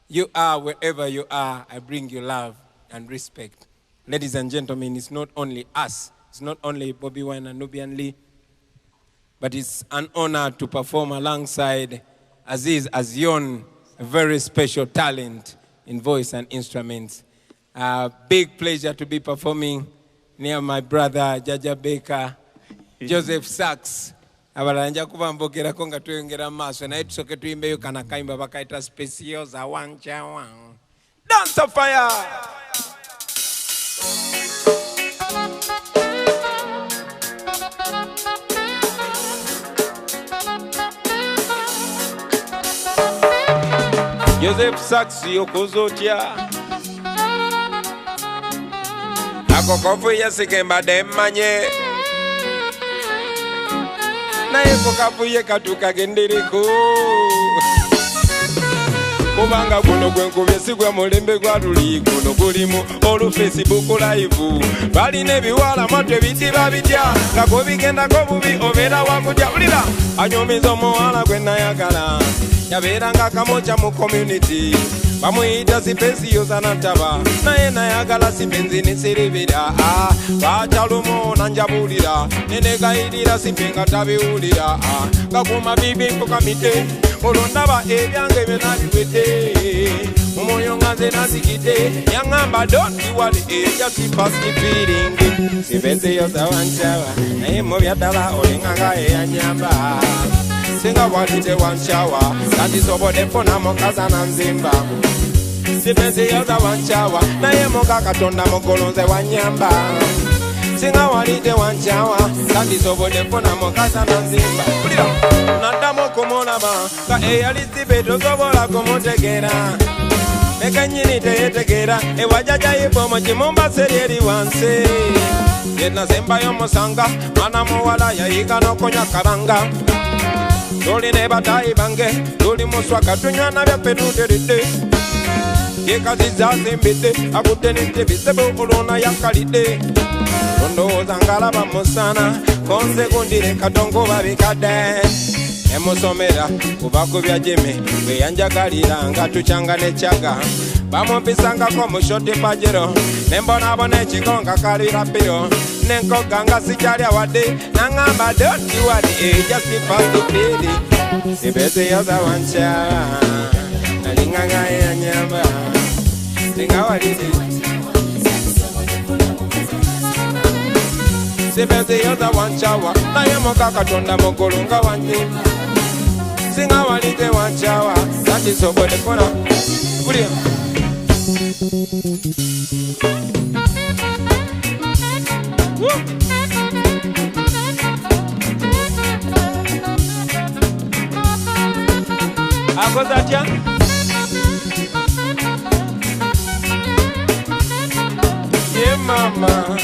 you are, wherever you are, I bring you love and respect. Ladies and gentlemen, it's not only us, it's not only Bobi Wine and Nubian Lee, but it's an honor to perform alongside Aziz Azion, a very special talent in voice and instruments. Big pleasure to be performing near my brother Jaja Baker, Joseph Sachs. Abalanja kuba mbogerako nga tweyongera maaso naye tusooke tuyimbeyo kana kayimba bakaita speciosa wanchawa. Dance of fire! Joseph Sachs yokozotya ako kofuye sikembadde mmanye naye ko kafuye katukagendereko kubanga guno gwenkubye si gwe mulembe gwa luli guno gulimu olu Facebook live balina ebiwala mwatwe ebidiba bitya nga kubigendako bubi obeera wakutya ulira anyumiza omuwala gwe nayagala yabeeranga akamoca mu community bamuyita sipesiyo zanataba naye nayagala sipenzi neserebera bacalumo nanjabulira nenegayirira sipenga tabiwulira gakuma bibi nkukamite olondaba ebyange byenabiwete mumwoyo nga nze nazikite yaŋŋamba don't worry just pass the feeling sipenziyo zawancawa naye mubyaddala olenganga eyanyamba singa walite wanchawa nandisobodde funamu kazana nzimba sipenziyo zawancawa naye muka katonda mugolonze wanyamba singa walite wanchawa nandisobodde funamu kazana nzimba naddamu okumulaba nga eyali sibe tosobola kumutegeera nekanyini teyetegeera ewajajayibo mu kimumba seryeri wansi yenasembayo musanga mwana muwala yayiga n'okonya karanga tuli ne batayi bange tuli muswaka tunywana byaffe tuteredde yekaziza zimbidde akudde nette bizibu olwona yakalidde ondowooza ngalaba musana konze gundire katongo babikadde emusomera kuba ku bya jimi bwe yanjagalira nga tukyanga n'ekyaga bamumpisangako mu shoti pajero nembonaabona ekigo nga kalira piro nenkoga nga sikyalya wadde naŋŋamba don't worry just pass the feeling sipenziyo zawancawa nalinganga eyanyamba singa walite sipenziyo zawancawa naye muka katonda mugulu nga wanyimba singa walite wancawa nandisobodde funa kulya akoze atya ye mama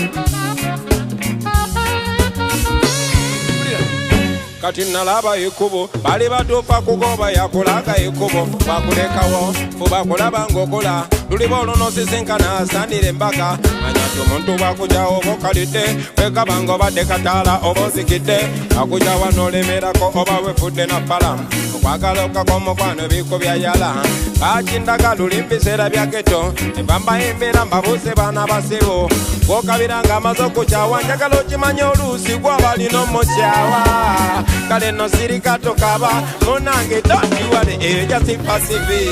kati nalaba ekkubo bali batuufa kugoba yakulaga ekkubo bakulekawo fuba kulaba ng'okola luliba olunosisinkana asandira embaka manya nti omuntu bwakujawo oba okalidde wekaba ng'obadde kataala oba ozikidde akujawa n'olemerako oba wefudde na fala okwagala okako omukwano biiko byayala bakindaga luli mbiseera bya geto nebamba embeera mbabuuse baana basibo gwokabiranga amaze okukyawa njagala okimanye oluusi gwabalina omukyawa kale no sirikato kaba munange tondiwale ejasipasivi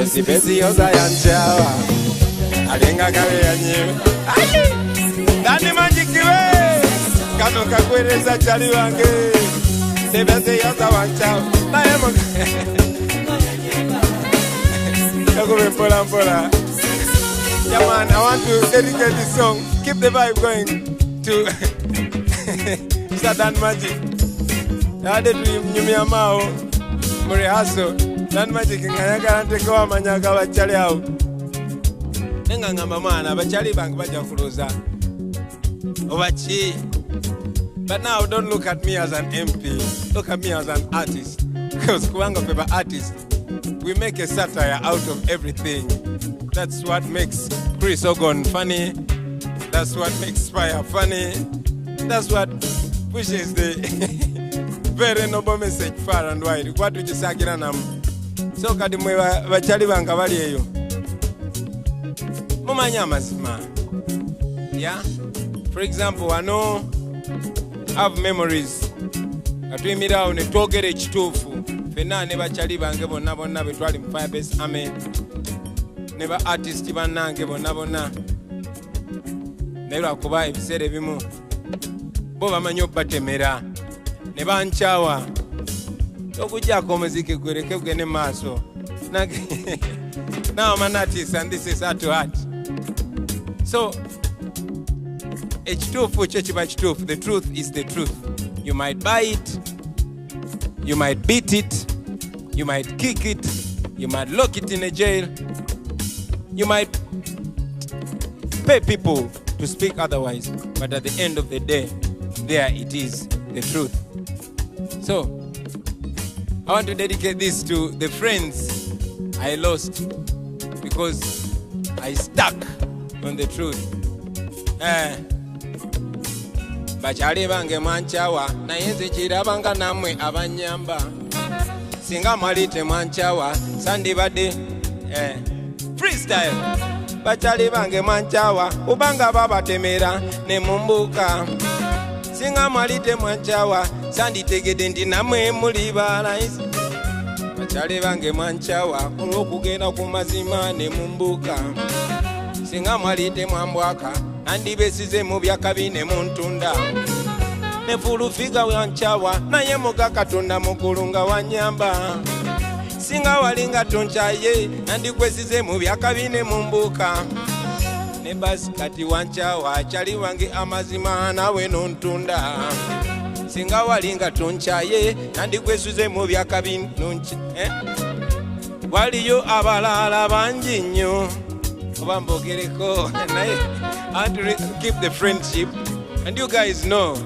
esipenziyo zayancawa alenga gabe yanyiwe dani manjikiwe kano kagwereza cali wange sipenziyo zawancawa naye yakube mpola mpola. Yeah man, I want to dedicate this song. Keep the vibe going to Sadan Magic. I did Nubian Mao, Muriaso, Dan Magic, and I can't take over Manyaga Bachali out. Nenganga mana, Bachali Bank Bajafurosa. Ovachi. But now don't look at me as an MP. Look at me as an artist. Because Kuanga Paper artist, we make a satire out of everything. That's what makes Chris Ogon funny. That's what makes Spire funny. That's what pushes the very noble message far and wide. What would you say? So kadimwe bachali banga bali eyo. Mumanya mazima. Yeah. For example, I know I have memories. Atwimira one togere ekituufu. Fena ne bachali bange bonna bonna betwali mu Fire Base Army. Neba artist bannange bonna bonna naye lwakuba ebiseera ebimu bo bamanyi obbatemera ne bankyawa okuggyako omuziki gwereke gugende maaso now I'm an artist and this is art to art. So ekituufu kyo kiba kituufu. The truth is the truth. You might buy it, you might beat it, you might kick it, you might lock it in a jail. You might pay people to to speak otherwise, but at the end of the day, there it is, the truth. So, I want to dedicate this to the friends I lost because I stuck on the truth. Bachali bange mwanchawa na yenze chirabanga namwe abanyamba singa malite mwanchawa sandi bade freestyle. Bachali bange mwanchawa ubanga babatemera ne mumbuka singa malite mwanchawa sandi tegede ndi namwe muli balaisi. Bachali bange mwanchawa olwokugenda ku mazima ne mumbuka singa malite mwambwaka andi besize mu byakabi ne muntunda ne fulufiga wanchawa naye muga katonda mukulunga wanyamba singa walinga tonchaye andi kwesize mu byakabi ne mumbuka ne basi kati wanchawa chali wange amazima nawe nontunda singa walinga tonchaye andi kwesize mu byakabi nonchi waliyo abalala bangi nnyo obambogereko naye I want to keep the friendship, and you guys know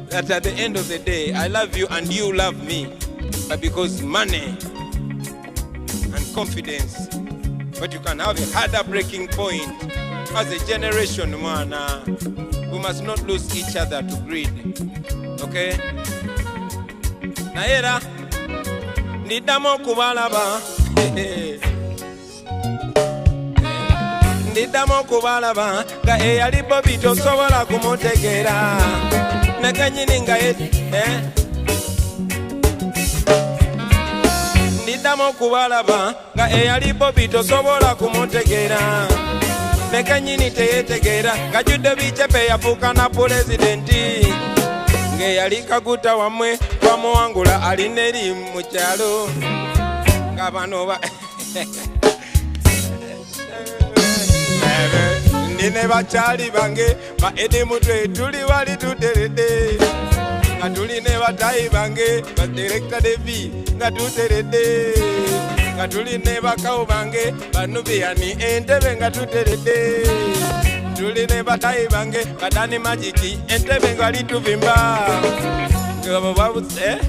that at the end of the day, I love you and you love me, but because money and confidence, but you can have a harder breaking point. As a generation, man, we must not lose each other to greed. Okay? Naera, nidamo kubalaba. Ndidamo kubalaba nga eyali Bobi tosobola kumutegera nakanyini nga Ndidamo kubalaba nga eyali Bobi tosobola kumutegera nakanyini teyetegera nga judde bicepe yafuuka na pulezidenti ng'eyali Kaguta wamwe twamuwangula alina eri mu kyalo nga bano Ndine bachali bange ba edi mutwe tuli wali tuterede nga tuli ne batayi bange ba director devi nga tuterede nga tuli ne bakawo bange ba Nubian entebe nga tuterede tuli ne batayi bange badani majiki entebe nga lituvimba ngabo babuse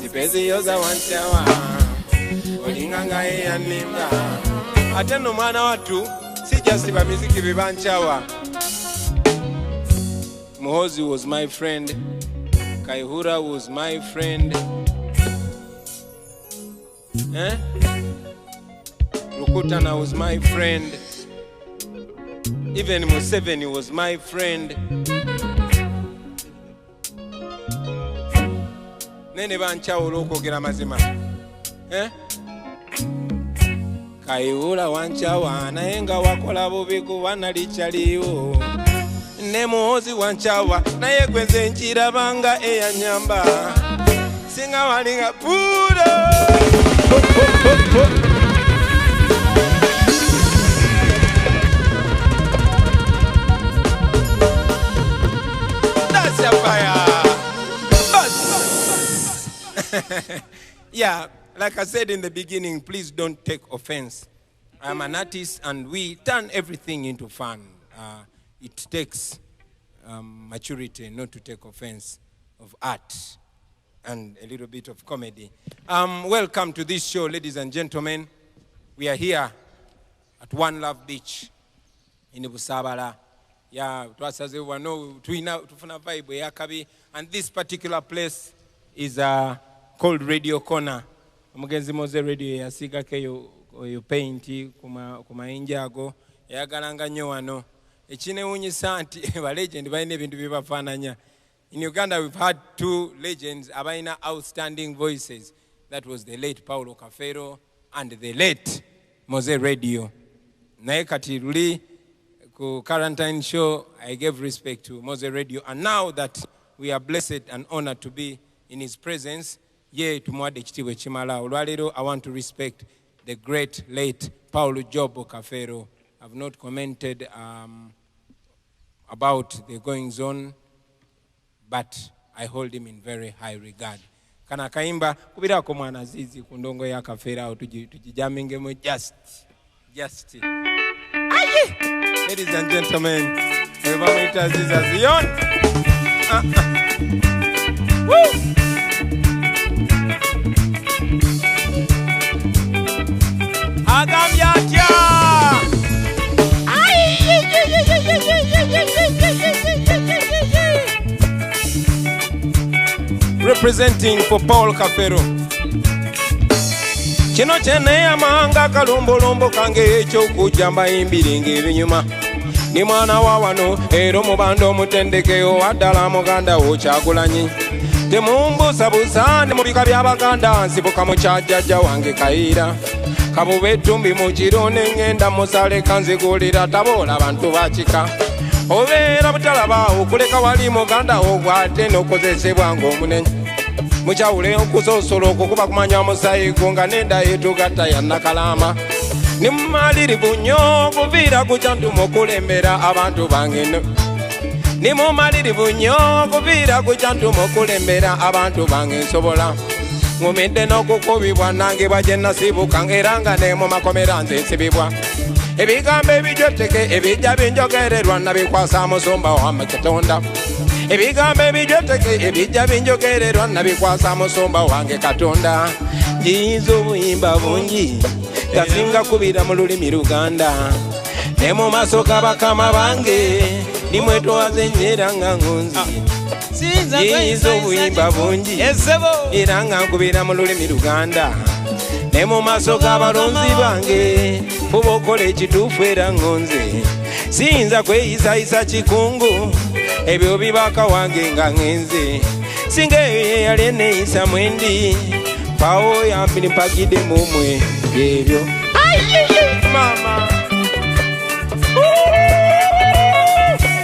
sipezi yoza wanchawa olinganga eyanimba ate no mwana watu si just ba muziki bibanchawa. Muhozi was my friend, Kaihura was my friend, Rukutana was my friend, even Museveni was my friend. Nene banchawo olw'okwogera mazima Kaihura wanchawa naye nga wakola bubi kuba nali kyaliwo ne Muhozi wanchawa naye gwenze nkirabanga eyanyamba singa walinga puro that's a fire. Yeah, like I said in the beginning, please don't take offense. I'm an artist and we turn everything into fun. It takes maturity not to take offense of art and a little bit of comedy. Welcome to this show, ladies and gentlemen. We are here at One Love Beach in Busabala. Yeah, and this particular place is called Radio Corner. Omugenzi Moze Radio yasigako yo paint kuma injago yagalanga nnyo wano ekinewunyisa nti ba legend balina ebintu bibafaananya. In Uganda we've had two legends abalina outstanding voices. That was the late Paulo Kafero and the late Moze Radio. Naye kati luli ku quarantine show I gave respect to Moze Radio, and now that we are blessed and honored to be in his presence, ye tumwadde ekitiibwa ekimala. Olwaleero I want to respect the great late Paulo Jobo Kafero. I've not commented about the goings on, but I hold him in very high regard. Kana kaimba kubirako mwana zizi ku ndongo ya Kafero awo tujijamingemu Just. Ladies and gentlemen, Evamita Zion. Woo! Agamyatia. Representing for Paul Kafero. Kino chene amanga kalombolombo kange echo kujamba imbiringi binyuma. Ni mwana wa wano ero mubando mutendekeo wadala muganda ochagulanyi. Temumbusa busane mubika byabaganda nsibuka mukyajjajja wange Kaira. Kabube tumbi mukirone ngenda musale kanzigulira tabola abantu bakika. Obeera butalaba okuleka wali muganda ogwate n'okozesebwa ng'omunene. Mukyawule okusosolo okukuba kumanya musayi gunga nenda yetugatta ya nakalama. Ni mumalirivu nnyo okuviira ku kyantumu okulembera abantu bange. Ni mumalirivu nnyo okuviira ku kyantumu okulembera abantu bange nsobola. Ngumidde n'okukubibwa nange bwagye nasibuka era nga ne mu makomera nze nsibibwa. Ebigambo ebijweteke ebijja binjogererwa nabikwasa musumba wa Katonda. Ebigambo ebijweteke ebijja binjogererwa nabikwasa musumba wange Katonda. Njiza obuyimba bungi gasinga kubira mu lulimi Luganda. Ne mu maaso g'abakama bange nimwetwaze nnyera nga ngunzi. Njiza obuyimba bungi era nga nkubira mu lulimi Luganda. Ne mu maaso g'abalonzi bange fuba okola ekituufu era ngonze. Siyinza kweyisayisa kikungu ebyo bibaka wange nga ngenze. Singa eyo yeyali eneyisa mwendi pawo yambiri mpagidde mumwe ebyo. Mama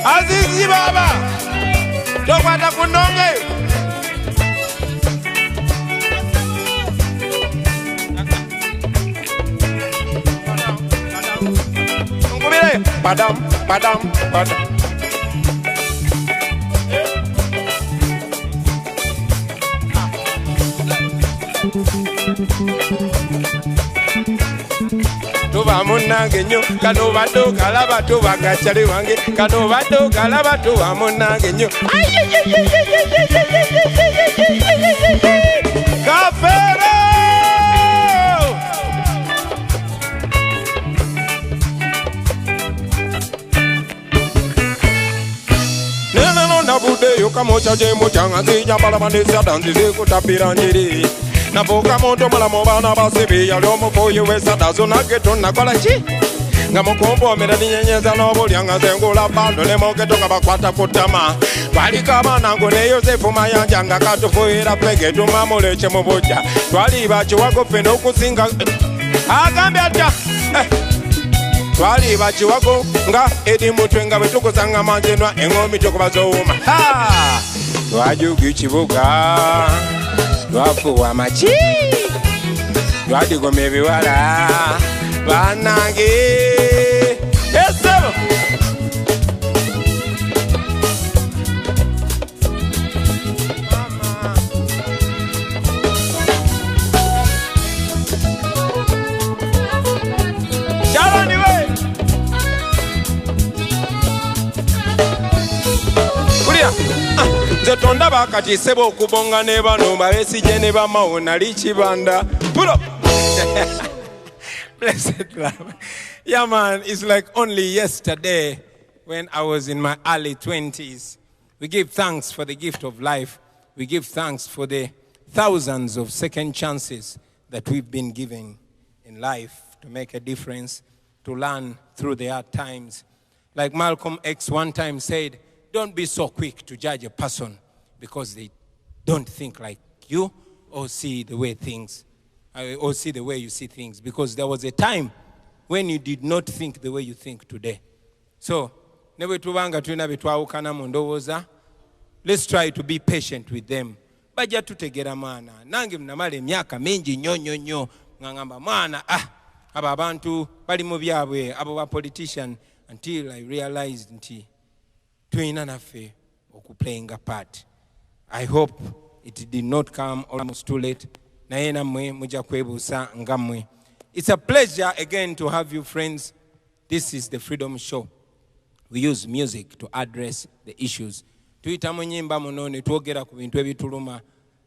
Azizi baba tokwata ku ndonge. Padam, padam, padam. Tuba munange nnyo kano baddo kalaba tuba gachali wange kano baddo kalaba tuba munange nnyo. Kafero! Nabude yokamocha jemo changa zinyambala manesa danzi zikutapira njiri. Navuka moto mala mobana basibi ya lomo foye wesa dazo nageto nakola chi. Nga mukombo mirani nyenyeza nobulyanga zengula bando lemogeto nga bakwata kutama. Balika banango ne Yosefu mayanja nga katufuira pege tumamuleche mubuja. Twali bachiwako feno kusinga agambe ata twali bachiwako nga edi mutwe nga betukusanga manjenwa engomi tukubazouma. Twajugi kibuga twafuwa machi twadigoma ebiwala banange esebo. Zetonda bakati sebo okubonga ne bano babesije ne bamawona lichibanda. Pull up. Blessed love. Yeah man, it's like only yesterday when I was in my early 20s. We give thanks for the gift of life. We give thanks for the thousands of second chances that we've been given in life to make a difference, to learn through the hard times. Like Malcolm X one time said, don't be so quick to judge a person because they don't think like you or see the way or see the way you see things. Because there was a time when you did not think the way you think today. So, let's try to be patient with them. Bajja tutegera maana. Nange mnamala emyaka mingi nnyo ngangamba maana aba abantu bali mu byabwe abo ba politician until I realized nti tuina naffe okuplaying a part. I hope it did not come almost too late. Naye nammwe mujja kwebuusa nga mmwe. It's a pleasure again to have you, friends. This is the Freedom Show. We use music to address the issues.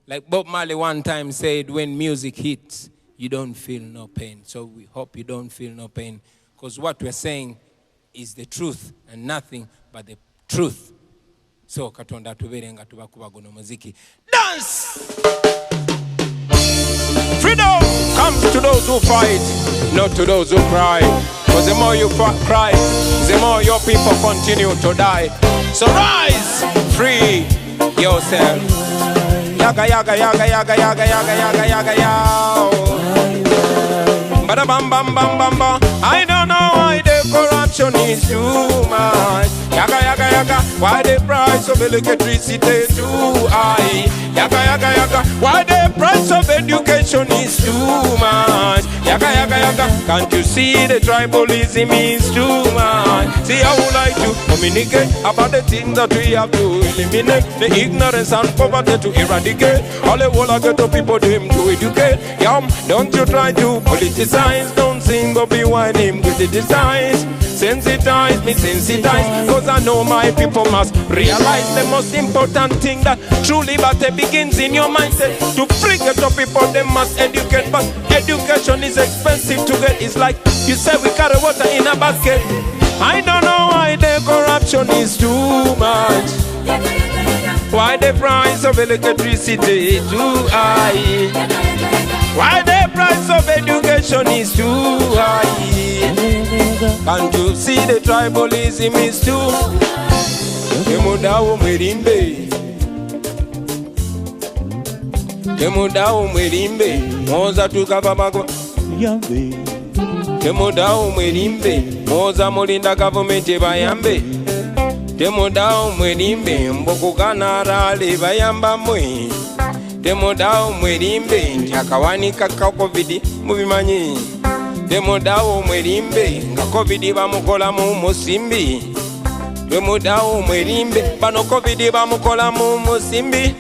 Like Bob Marley one time said, when music hits, you don't feel no pain. So we hope you don't feel no pain. Because what we're saying is the truth and nothing but the truth. So katonda tuberenga tubakuba guno muziki. Dance! Freedom comes to those who fight, not to those who cry. Because the more you cry, the more your people continue to die. So rise, free yourself. Yaga, yaga, yaga, yaga, yaga, yaga, yaga, yaga, yaga. Bada bam, bam, bam, bam, bam. I don't know why the corruption is too much. Yaga, yaga, yaga. Why the price of electricity too high? Yaga, yaga, yaga. Why the price of education is too much? Yaga, yaga, yaga. Can't you see the tribalism is too much? See, I would like to communicate about the things that we have to eliminate. The ignorance and poverty to eradicate. All the whole of ghetto people them to educate. Yum, don't you try to politicize. Don't sing Bobi wine him criticize. Sensitize me, sensitize. Cause I know my people must realize the most important thing that true liberty begins in your mindset. To free ghetto people, they must educate. But education is expensive to get. It's like you say we carry water in a basket. I don't know why the corruption is too much. Why the price of electricity is too high? Why the price of education is too high? Can't you see the tribalism is too? Temudao mwerimbe, temudao mwerimbe, moza tukava mago. Temudao mwerimbe, moza molinda government bayambe. Temudao mwerimbe, mboku kanarale bayamba mwe. Temudao mwerimbe, njakawanika ka COVID mubimanyi. Temudao mwerimbe, nga COVID bamukola mu musimbi. Temudao mwerimbe, bano COVID bamukola mu musimbi.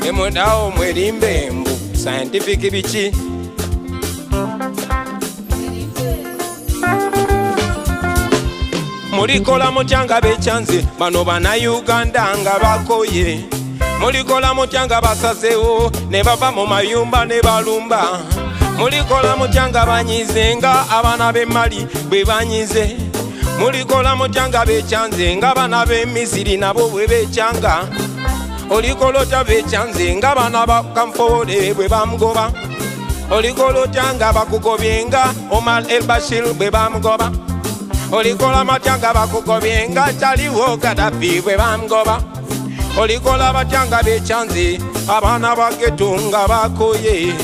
Temudao mwerimbe, mbu scientific bichi. Mulikola mutyanga bechanze, bano bana Uganda nga bakoye. Mulikola mutyanga basasewo, ne bava mu mayumba ne balumba. Mulikola mutyanga banyize nga abana b'Mali bwe banyize. Mulikola mutyanga bechanze nga abana b'e Misiri nabo bwe becanga. Olikolota bechanze nga abana ba Kamfole bwe bamugoba. Olikolota bakugobye nga Omar El Bashir bwe bamugoba. Olikola matyanga bakugobye nga Taliwo Gaddafi bwe bamugoba. Olikola batyanga bechanze abana ba ghetto nga bakoye.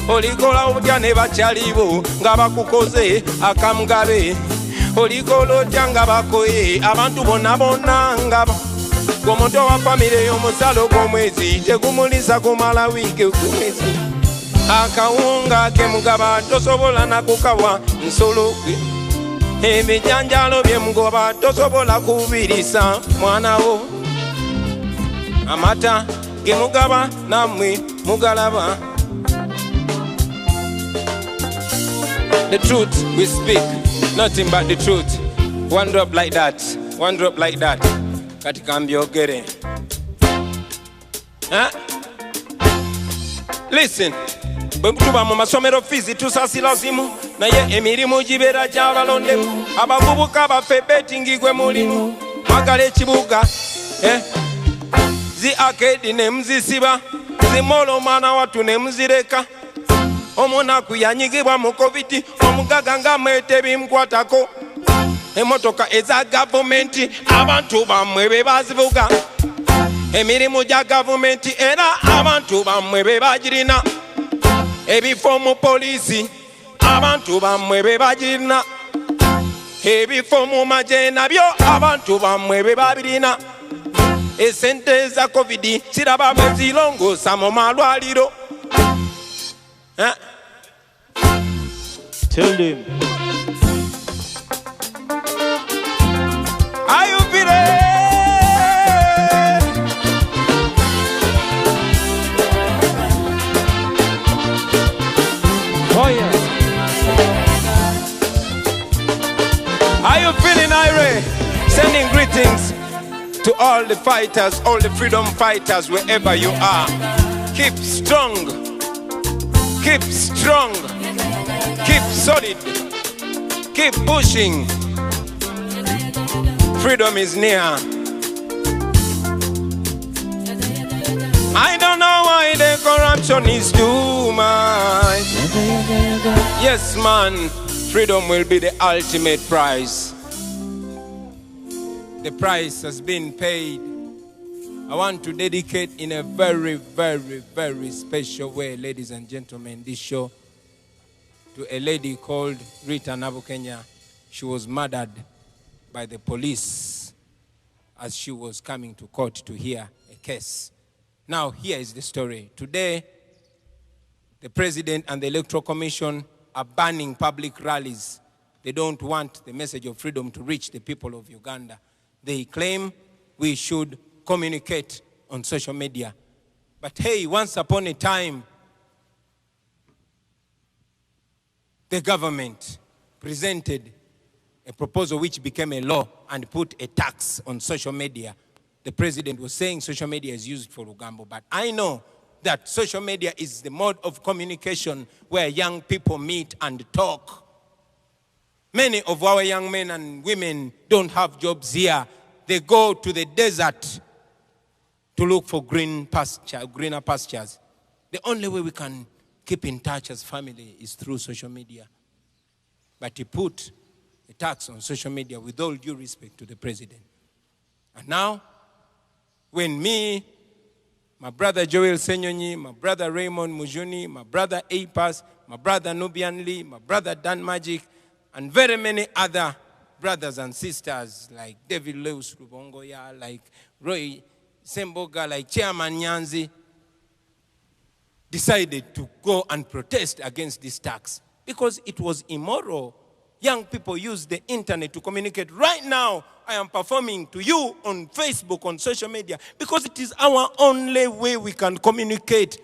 Olikola obutya ne bakyalibo nga bakukoze akamugabe. Olikola tyanga bakoye abantu bonna bonna nga gomoto wa family y'omusalo gw'omwezi tegumulisa kumala wiiki kumwezi. Akawunga kemugaba tosobola nakukawa nsolo gwe. Ebijanjalo byemugoba tosobola kubirisa mwana wo. Amata gemugaba namwe mugalaba. The truth we speak, nothing but the truth. One drop like that, one drop like that. Katika mbyogere. Huh? Listen. Bwemutuba mu masomero fizi tusasila zimu. Naye emirimu gibera gy'abalondemu. Abavubuka baffe betting gwe mulimu. Magala ekibuga. Zi arcade ne muzisiba. Zimolo mwana watu ne muzireka. Omunaku yanyigibwa mu COVID. Omugaga nga mwete bimkwatako. Emotoka eza gavumenti. Abantu bamwe be bazivuga. Emirimu gya gavumenti era abantu bamwe be bagirina. Ebifo mu polisi abantu bamwe be bagirina. Ebifo mu magye nabyo abantu bamwe be babirina. Esente za COVID siraba bwe zilongosa mu malwaliro. Tell them. Are you ready? Oh yeah. Greetings to all the fighters, all the freedom fighters, wherever you are. Keep strong. Keep strong. Keep solid. Keep pushing. Freedom is near. I don't know why the corruption is too much. Yes, man, freedom will be the ultimate prize. The price has been paid. I want to dedicate in a very, very, very special way, ladies and gentlemen, this show to a lady called Rita Nabukenya. She was murdered by the police as she was coming to court to hear a case. Now, here is the story. Today, the president and the Electoral Commission are banning public rallies. They don't want the message of freedom to reach the people of Uganda. They claim we should communicate on social media. But hey, once upon a time, the government presented a proposal which became a law and put a tax on social media. The president was saying social media is used for Ugambo, but I know that social media is the mode of communication where young people meet and talk. Many of our young men and women don't have jobs here. They go to the desert to look for greener pastures. The only way we can keep in touch as family is through social media. But he put a tax on social media with all due respect to the president. And now, when me, my brother Joel Senyonyi, my brother Raymond Mujuni, my brother Apas, my brother Nubian Lee, my brother Dan Magic, and very many other brothers and sisters like David Lewis Rubongoya, like Roy Semboga, like Chairman Nyanzi, decided to go and protest against this tax because it was immoral. Young people use the internet to communicate. Right now, I am performing to you on Facebook, on social media, because it is our only way we can communicate.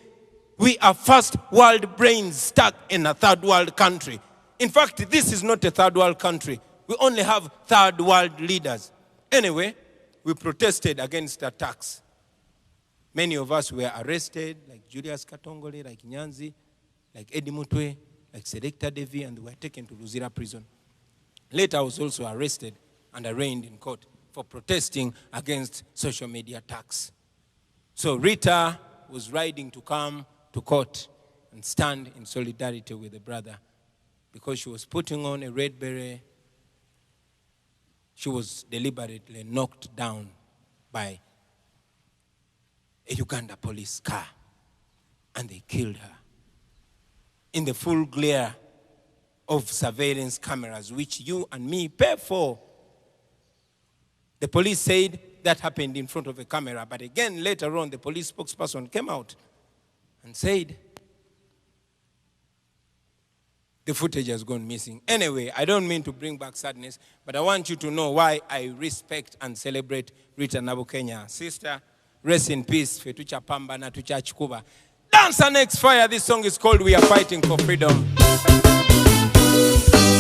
We are first world brains stuck in a third world country. In fact, this is not a third world country. We only have third world leaders. Anyway, we protested against the tax. Many of us were arrested, like Julius Katongole, like Nyanzi, like Eddie Mutwe, like Selecta Devi, and were taken to Luzira prison. Later, I was also arrested and arraigned in court for protesting against social media tax. So Rita was riding to come to court and stand in solidarity with the brother because she was putting on a red beret. She was deliberately knocked down by a Uganda police car, and they killed her in the full glare of surveillance cameras, which you and me pay for. The police said that happened in front of a camera, but again, later on, the police spokesperson came out and said the footage has gone missing. Anyway, I don't mean to bring back sadness, but I want you to know why I respect and celebrate Rita Nabukenya. Sister, rest in peace. Fetucha Pamba na tucha chikuba. Dance and next fire. This song is called We Are Fighting for Freedom.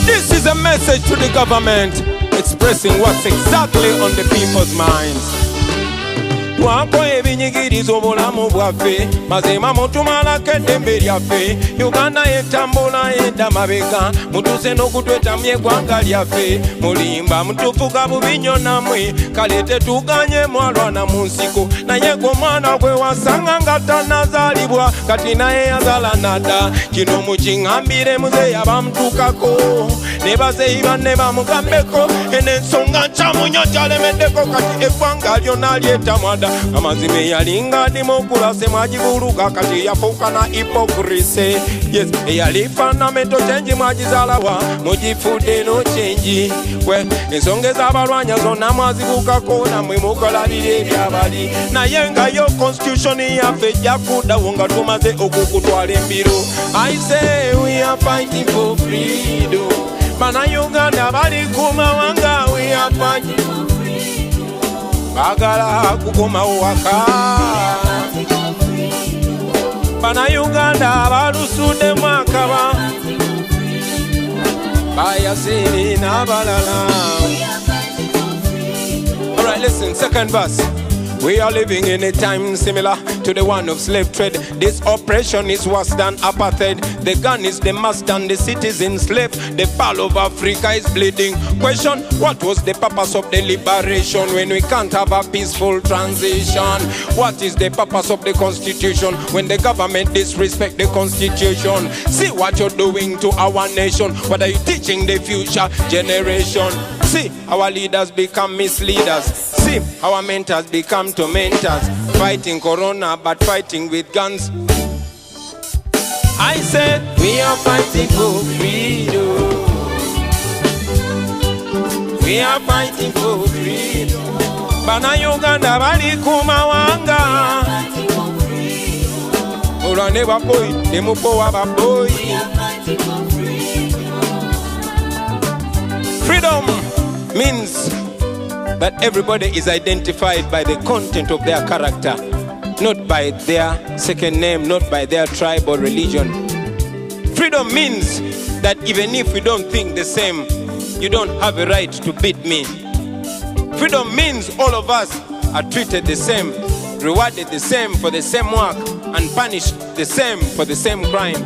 This is a message to the government expressing what's exactly on the people's minds. Wako ebinyigiriza obulamu bwaffe mazima mutumalako eddembe lyaffe Uganda yetambula yedda mabega mutuse n'okutwetamya eggwanga lyaffe mulimba mutufuga bubi nnyo nammwe kale tetuganye mwalwana mu nsiko naye gwe omwana gwe wasanga nga tannazaalibwa kati naye yazaala nadda kino mukiŋŋambire muzeeyi abamutuukako ne bazeeyi banne bamugambeko n'ensonga nkyamu nnyo gyalemeddeko kati eggwanga lyonna lyetamwada amazime yalinga demokrasi mwagibuluka kati yafuuka na hypocrisy. Yes, eyalifana meto change mwagizalawa mugifudde no change. Ensonga ez'abalwanya zonna mwazibukako namwe mukolabira ebyabali naye nga yo constitution yaffe ejja kuddawo nga tumaze okukutwala embiro. I say we are fighting for freedom. Bana Uganda bali ku mawanga, we are fighting for freedom. Bagala kukoma waka Bana Uganda balusude mwakaba Baya siri na balala. Alright, listen, second verse. We are living in a time similar to the one of slave trade. This oppression is worse than apartheid. The gun is the master and the citizens slave. The fall of Africa is bleeding. Question, what was the purpose of the liberation when we can't have a peaceful transition? What is the purpose of the constitution when the government disrespect the constitution? See what you're doing to our nation. What are you teaching the future generation? See, our leaders become misleaders. See, our mentors become tormentors. Fighting corona but fighting with guns. I said, we are fighting for freedom. We are fighting for freedom. Bana Uganda bali kumawanga. Urane baboy, demupo wa baboy. Freedom means that everybody is identified by the content of their character, not by their second name, not by their tribe or religion. Freedom means that even if we don't think the same, you don't have a right to beat me. Freedom means all of us are treated the same, rewarded the same for the same work, and punished the same for the same crime.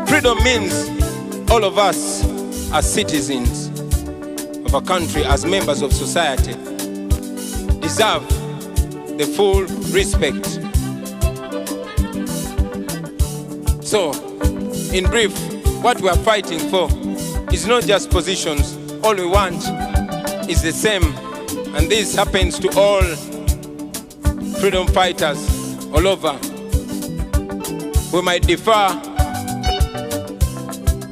Freedom means all of us as citizens of a country, as members of society, deserve the full respect. So, in brief, what we are fighting for is not just positions. All we want is the same. And this happens to all freedom fighters all over. We might differ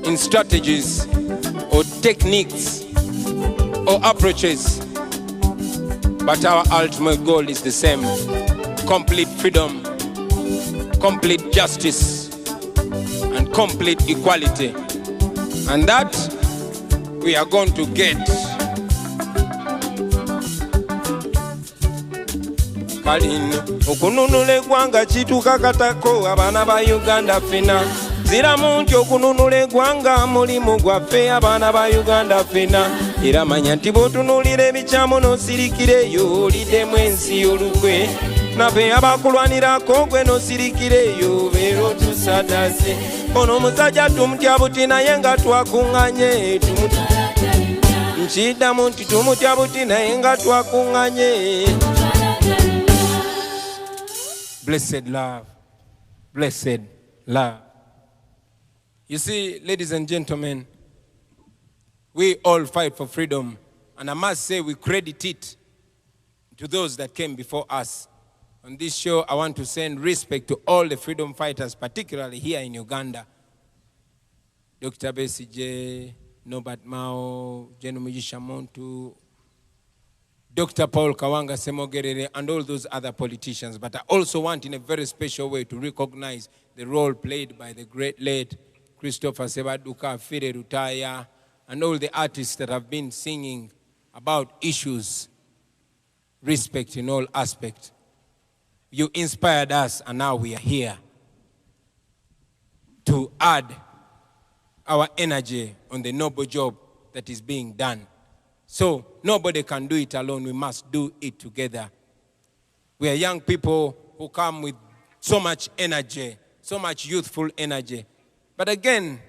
in strategies or techniques or approaches, but our ultimate goal is the same: complete freedom, complete justice, and complete equality. And that we are going to get. Kalino okununule gwanga chituka katako abana ba Uganda fina. Zira muntu okununula eggwanga mulimu gwaffe abaana ba Uganda ffenna. Era manya nti bw'otunuulira ebikyamu n'osirikireyo oliddemu ensi y'olukwe. Naffe abakulwanirako gwe n'osirikireyo beera otusadase. Ono omusajja tumutya buti naye nga twakuŋŋanye. Nkiddamu nti tumutya buti naye nga twakuŋŋanye. Blessed love. Blessed love. You see, ladies and gentlemen, we all fight for freedom. And I must say we credit it to those that came before us. On this show, I want to send respect to all the freedom fighters, particularly here in Uganda. Dr. Besigye, Norbert Mao, Jenumugisha Montu, Dr. Paul Kawanga Semogerere, and all those other politicians. But I also want in a very special way to recognize the role played by the great late Christopher Sebaduka, Fire Rutaya, and all the artists that have been singing about issues, respect in all aspects. You inspired us, and now we are here to add our energy on the noble job that is being done. So nobody can do it alone. We must do it together. We are young people who come with so much energy, so much youthful energy. But again,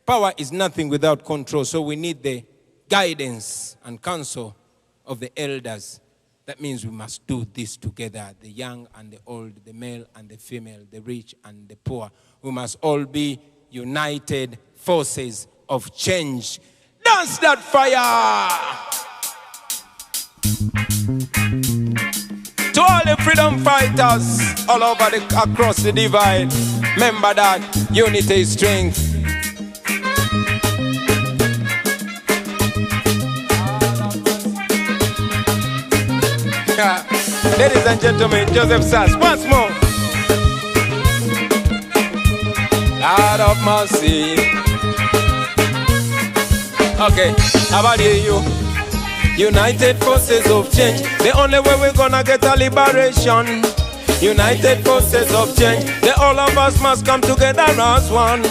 power is nothing without control, so we need the guidance and counsel of the elders. That means we must do this together, the young and the old, the male and the female, the rich and the poor. We must all be united forces of change. Dance that fire! To all the freedom fighters all over across the divide, remember that unity is strength. Ladies and gentlemen, Joseph Sass, once more. Lord of mercy. Okay, how about you? United forces of change. The only way we're gonna get a liberation United forces of change. The all of us must come together as one.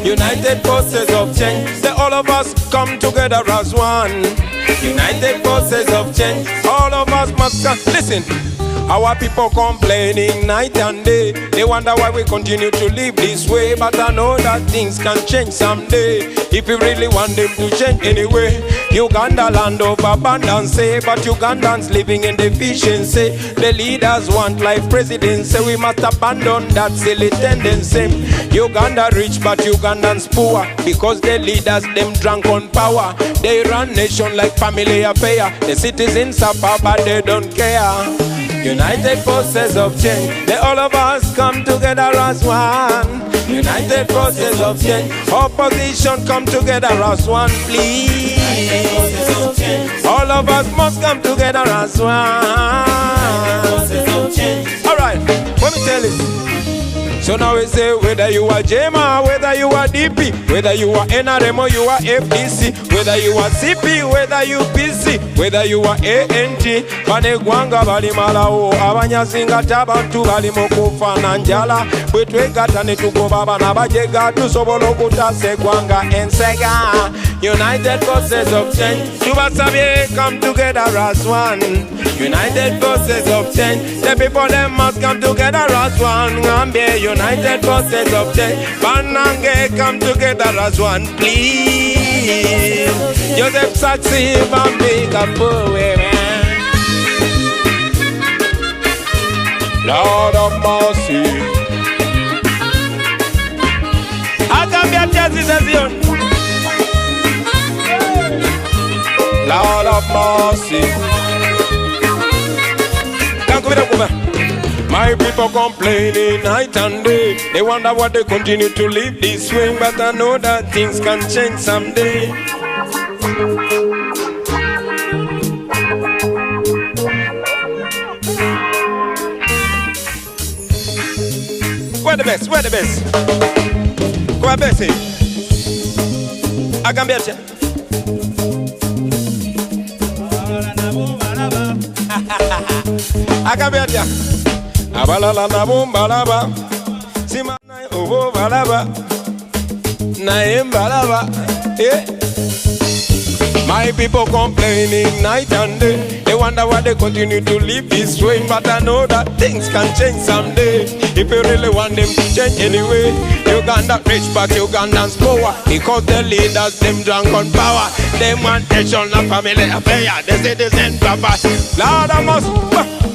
United forces of change. The all of us come together as one. United forces of change. All of us must come. Listen. Our people complaining night and day. They wonder why we continue to live this way. But I know that things can change someday, if we really want them to change anyway. Uganda land of abundance, but Ugandans living in deficiency. The leaders want life presidency. We must abandon that silly tendency. Uganda rich but Ugandans poor, because the leaders them drunk on power. They run nation like family affair. The citizens suffer but they don't care. United forces of change. The all of us come together as one. United forces of change. Opposition come together as one, please. All of us must come together as one. Alright, let me tell you. So now we say, whether you are JMA, whether you are DP, whether you are NRM or you are FDC, whether you are CP, whether you PC, whether you are ANT, banegwanga bali malawo, abanyasinga tabantu bali mukufa na njala, bwetwegata ne tugoba bana bajega tusobola okutasa eggwanga ensega. United forces of change, tubasabye come together as one. United forces of change, the people them must come together as one. United forces of change, Banange come together as one, please. Joseph Saxi, Bambi, Kapoe, Lord of mercy. I can be a jazzy, Lord of mercy. My people complaining night and day. They wonder why they continue to live this way. But I know that things can change someday. Where the best? Where the best? Go ahead, Bessie. I can be a I can be a abalala na bombalaba simana obo balaba na embalaba. My people complaining night and day. They wonder why they continue to live this way. But I know that things can change someday, if you really want them to change anyway. Uganda rich but Ugandans poor, because the leaders them drunk on power. They want nation and family affair. The citizens papa. Lord, I must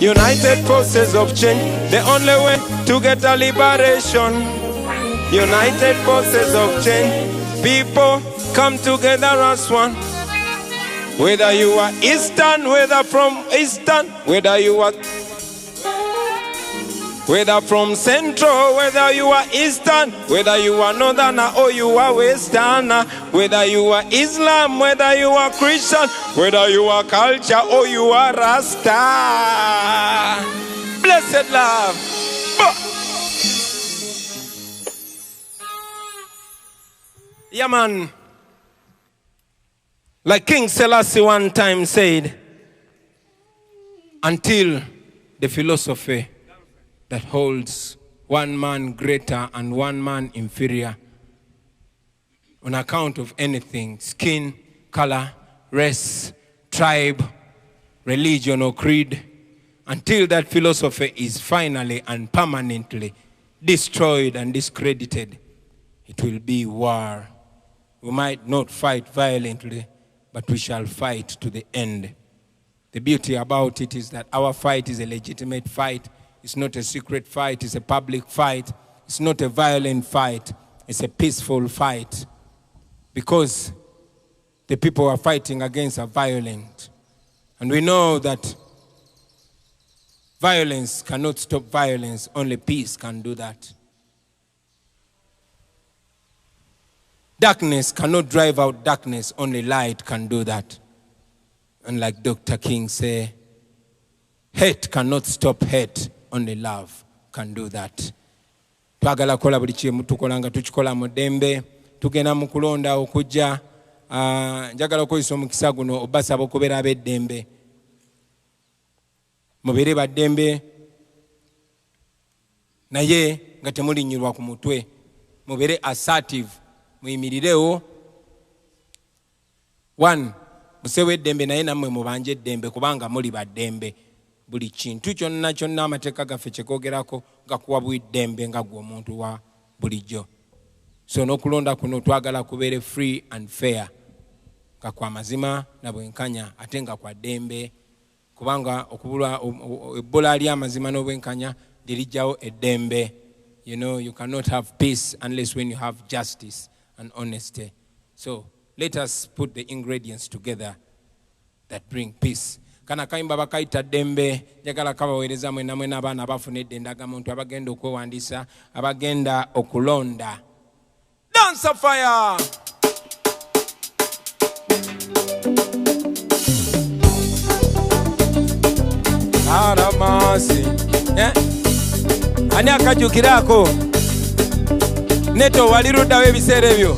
United forces of change, the only way to get a liberation. United forces of change, people come together as one. Whether you are Eastern, whether from Eastern, whether you are from Central, whether you are Eastern, whether you are Northern or you are Western, whether you are Islam, whether you are Christian, whether you are culture or you are Rasta. Blessed love. Yeah, man. Like King Selassie one time said, until the philosophy that holds one man greater and one man inferior on account of anything, skin, color, race, tribe, religion or creed, until that philosophy is finally and permanently destroyed and discredited, it will be war. We might not fight violently, but we shall fight to the end. The beauty about it is that our fight is a legitimate fight. It's not a secret fight, it's a public fight. It's not a violent fight, it's a peaceful fight. Because the people are fighting against are violent. And we know that violence cannot stop violence, only peace can do that. Darkness cannot drive out darkness, only light can do that. And like Dr. King say, hate cannot stop hate, only love can do that. Twagala kola buli kimu tukolanga tukikola mu ddembe, tugenda mu kulonda okujja, njagala okozesa omukisa guno obasaba okubeera ab'eddembe. Mubeere ba ddembe, naye nga temulinyirwa ku mutwe. Mubere assertive, muyimirirewo. 1 musewe eddembe naye nammwe mubanje eddembe kubanga muli baddembe. Buli kintu kyonna kyonna amateeka gaffe kyekogerako gakuwa bw'eddembe nga gwe omuntu wa bulijjo. So n'okulonda kuno twagala kubeere free and fair, nga kwa mazima na bwenkanya ate nga kwa ddembe, kubanga okubula ebbula ly'amazima n'obwenkanya lirijjawo eddembe. You know, you cannot have peace unless when you have justice and honesty. So let us put the ingredients together that bring peace. Kana kayimba bakaita ddembe, njagala kabaweereza mwena mwena abaana abafuna eddembe, agamuntu abagenda okwewandiisa, abagenda okulonda. Dance of fire! Aramasi. Ani akajukirako? Neto waliruddawo ebiseera ebyo.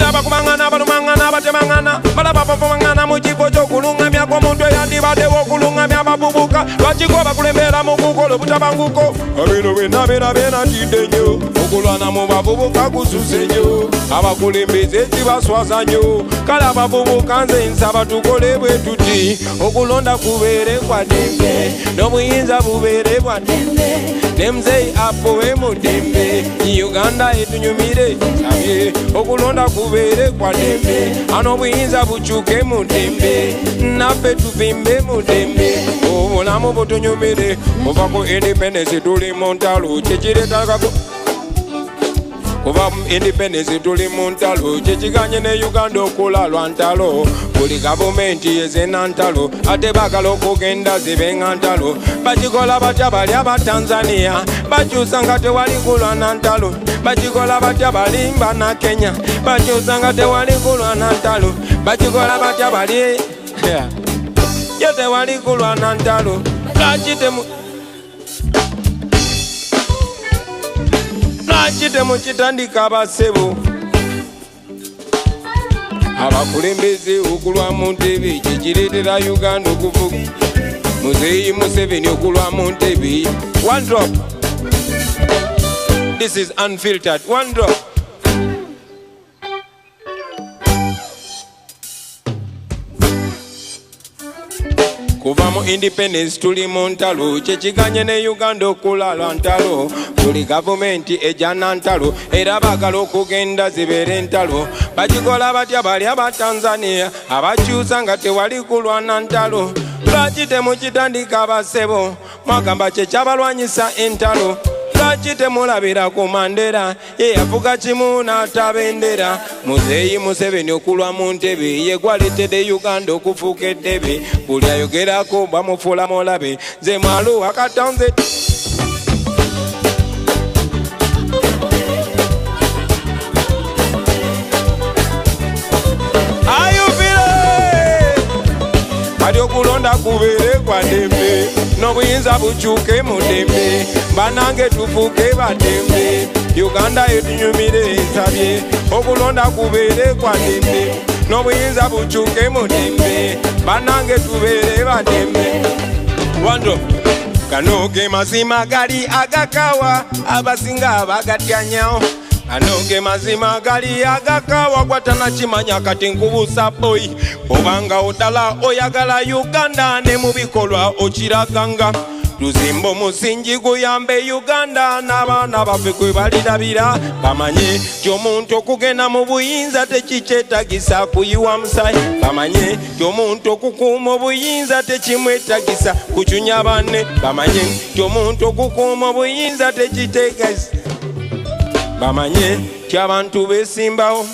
Abakubangana abalumangana abatemangana balabapapamangana mu kifo ky'okulungamya kw'omuntu eyandibaddewo okulungamya abavubuka lwakiko bakulembera mu kukola obutabanguko bino byonna beeratidde nnyo okulwana mu bavubuka kususe nnyo abakulembeze kibaswaza nnyo kale abavubuka nze nsaba tukole bwe tuti okulonda kubeere kwa ddembe n'obuyinza bubeere bwa ddembe nemuzeyi apowe mu ddembe Uganda etunyumire sabye okulonda kubeere kwa ddembe an'obuyinza bukyuke mu ddembe naffe tuvimbe mu ddembe obulamu butunyumire kuva ku independence tuli mu ntalo kyekireetagako kuva mu independence tuli mu ntalo kyekiganye ne Uganda okula lwa ntalo buli gavumenti yezena ntalo ate baagala okugenda zibenga ntalo bakikola batya bali aba Tanzania bakyusa nga tewali kulwana ntalo bakikola batya bali mbana Kenya bakyusa nga tewali kulwana ntalo bakikola batya bali ye tewali kulwana ntalo lwaki temukitandika abasebo abakulembeze okulwa mu ntebe kyekireetera Uganda okuvuga muzeeyi Museveni okulwa mu ntebe. One drop. This is unfiltered. One drop. Kuva mu independence tuli mu ntalo kyekiganye ne Uganda okula lwa ntalo buli gavumenti ejana ntalo era baagala okugenda zibeere ntalo bakikola batya bali aba Tanzania abakyusa nga tewali kulwana ntalo lwaki temukitandika abasebo mwagamba kyekyabalwanyisa entalo lwaki temulabira ku Mandela ye yavuga kimu n'atabendera muzeeyi Museveni okulwa mu ntebe ye gwaleetedde Uganda okufuuka eddebe buli ayogerako bamufuula mulabe nze mwalo wakatonze kati okulonda kubeere kwa ddembe n'obuyinza bukyuke mu ddembe banange tufuuke baddembe Uganda etunyumire nsabye okulonda kubeere kwa ddembe n'obuyinza bukyuke mu ddembe banange tubeere baddembe. Wando gano ge mazima gali agakawa abasinga bagatyanyawo ano ge mazima gali agakawa gwatanakimanya kati nkubuusa boy obanga odala oyagala Uganda ne mu bikolwa okiraganga tuzimba omusingi guyambe Uganda n'abaana baffe kwe balirabira bamanye ky'omuntu okugenda mu buyinza tekikyetagisa kuyiwa musaayi bamanye ky'omuntu okukuuma obuyinza tekimwetagisa kucunya banne bamanye ky'omuntu okukuuma obuyinza tekiteegeza bamanye ky'abantu beesimbawo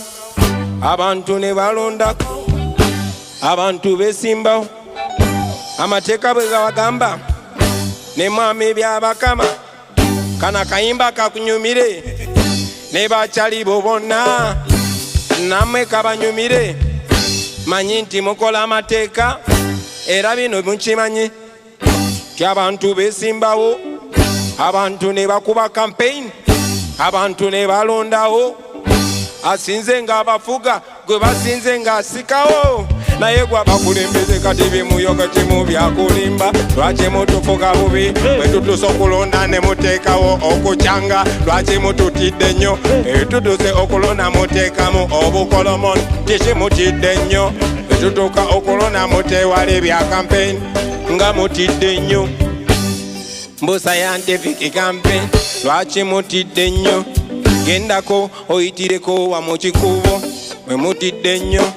abantu ne balondako abantu beesimbawo amateeka bwe gabagamba ne mwami byabakama kana kayimba kakunyumire ne bakyali bo bonna nammwe kabanyumire manyi nti mukola amateeka era bino mukimanyi ky'abantu beesimbawo abantu ne bakuba campaign abantu ne balondawo asinze ng'abafuga gwe basinze ng'asikawo naye gwe abakulembeze kati bimuyoga kimu byakulimba lwaki mutufuga bubi bwe tutuse okulonda ne muteekawo okukyanga lwaki mututidde nnyo tutuse okulonda muteekamu obukolomo tiki mutidde nnyo bwe tutuuka okulonda muteewala ebya campaign nga mutidde nnyo mbu scientific campaign lwaki mutidde nnyo gendako oyitireko wa mu kikubo mwe mutidde nnyo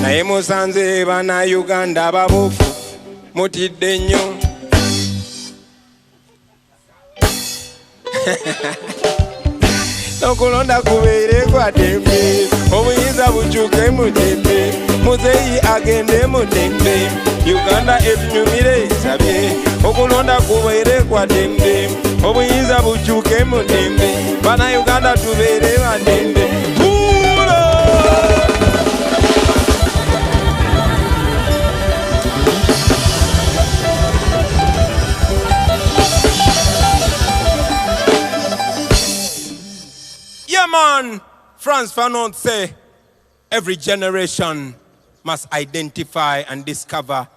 naye musanze bana Uganda ababuufu mutidde nnyo okulonda kubeere kwa ddembe obuyinza bukyuke mu ddembe muzeeyi agende mu ddembe Uganda etunyumire esabye okulonda kubeere kwa ddembe obuyinza bukyuke mu ddembe bana Uganda tubeere ba ddembe man, Frantz Fanon say, every generation must identify and discover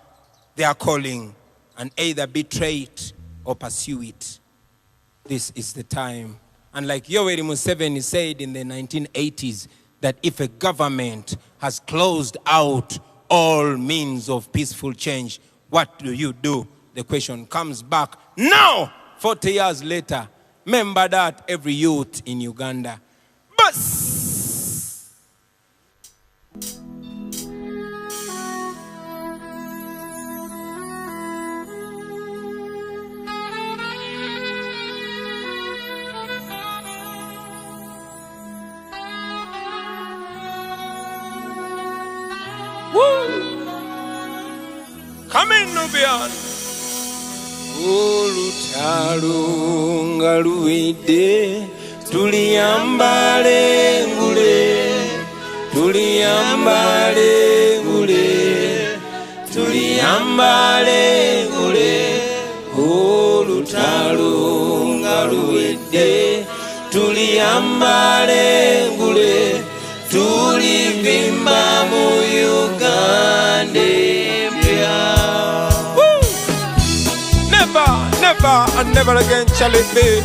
their calling and either betray it or pursue it. This is the time. And like Yoweri Museveni said in the 1980s, that if a government has closed out all means of peaceful change, what do? The question comes back now, 40 years later. Remember that, every youth in Uganda. Bus! Woo! Come in, Nubian. Olutalo nga luwedde tuliyambale ngule tuliyambale ngule tuliyambale ngule olutalo nga luwedde tuliyambale ngule tulivimba mu Uganda empya. Never and never again shall it be.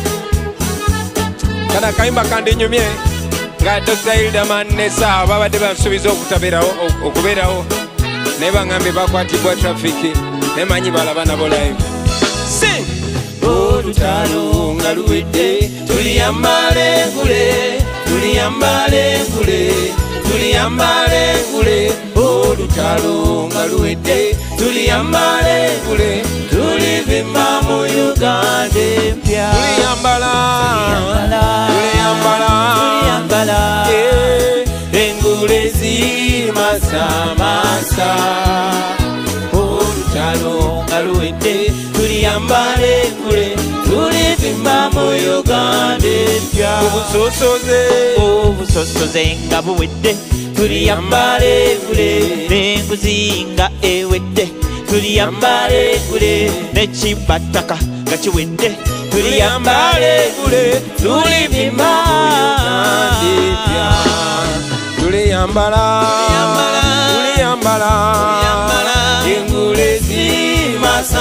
Kana kaimba kandi nyumye nga Dr. Hildaman Nessa babadde basuubiza okubeerawo naye baŋŋambye bakwatibwa trafiki nemanyi balaba nabo live. Sing! Olutalo nga luwedde tuliyambale ngule tuliyambale ngule tuliyambale ngule olutalo nga luwedde tuliyambale ngule tulivimba mu Uganda empya. Tuliyambala engule zimasamasa olutalo nga luwedde tuliyambale engule tulivimba mu Uganda empya. Obusosoze nga buwedde tuliyambale engule n'enguzi nga ewedde tuliyambale engule n'ekibataka nga kiwedde tuliyambale engule tulivimba tuliyambala engule zimasamasa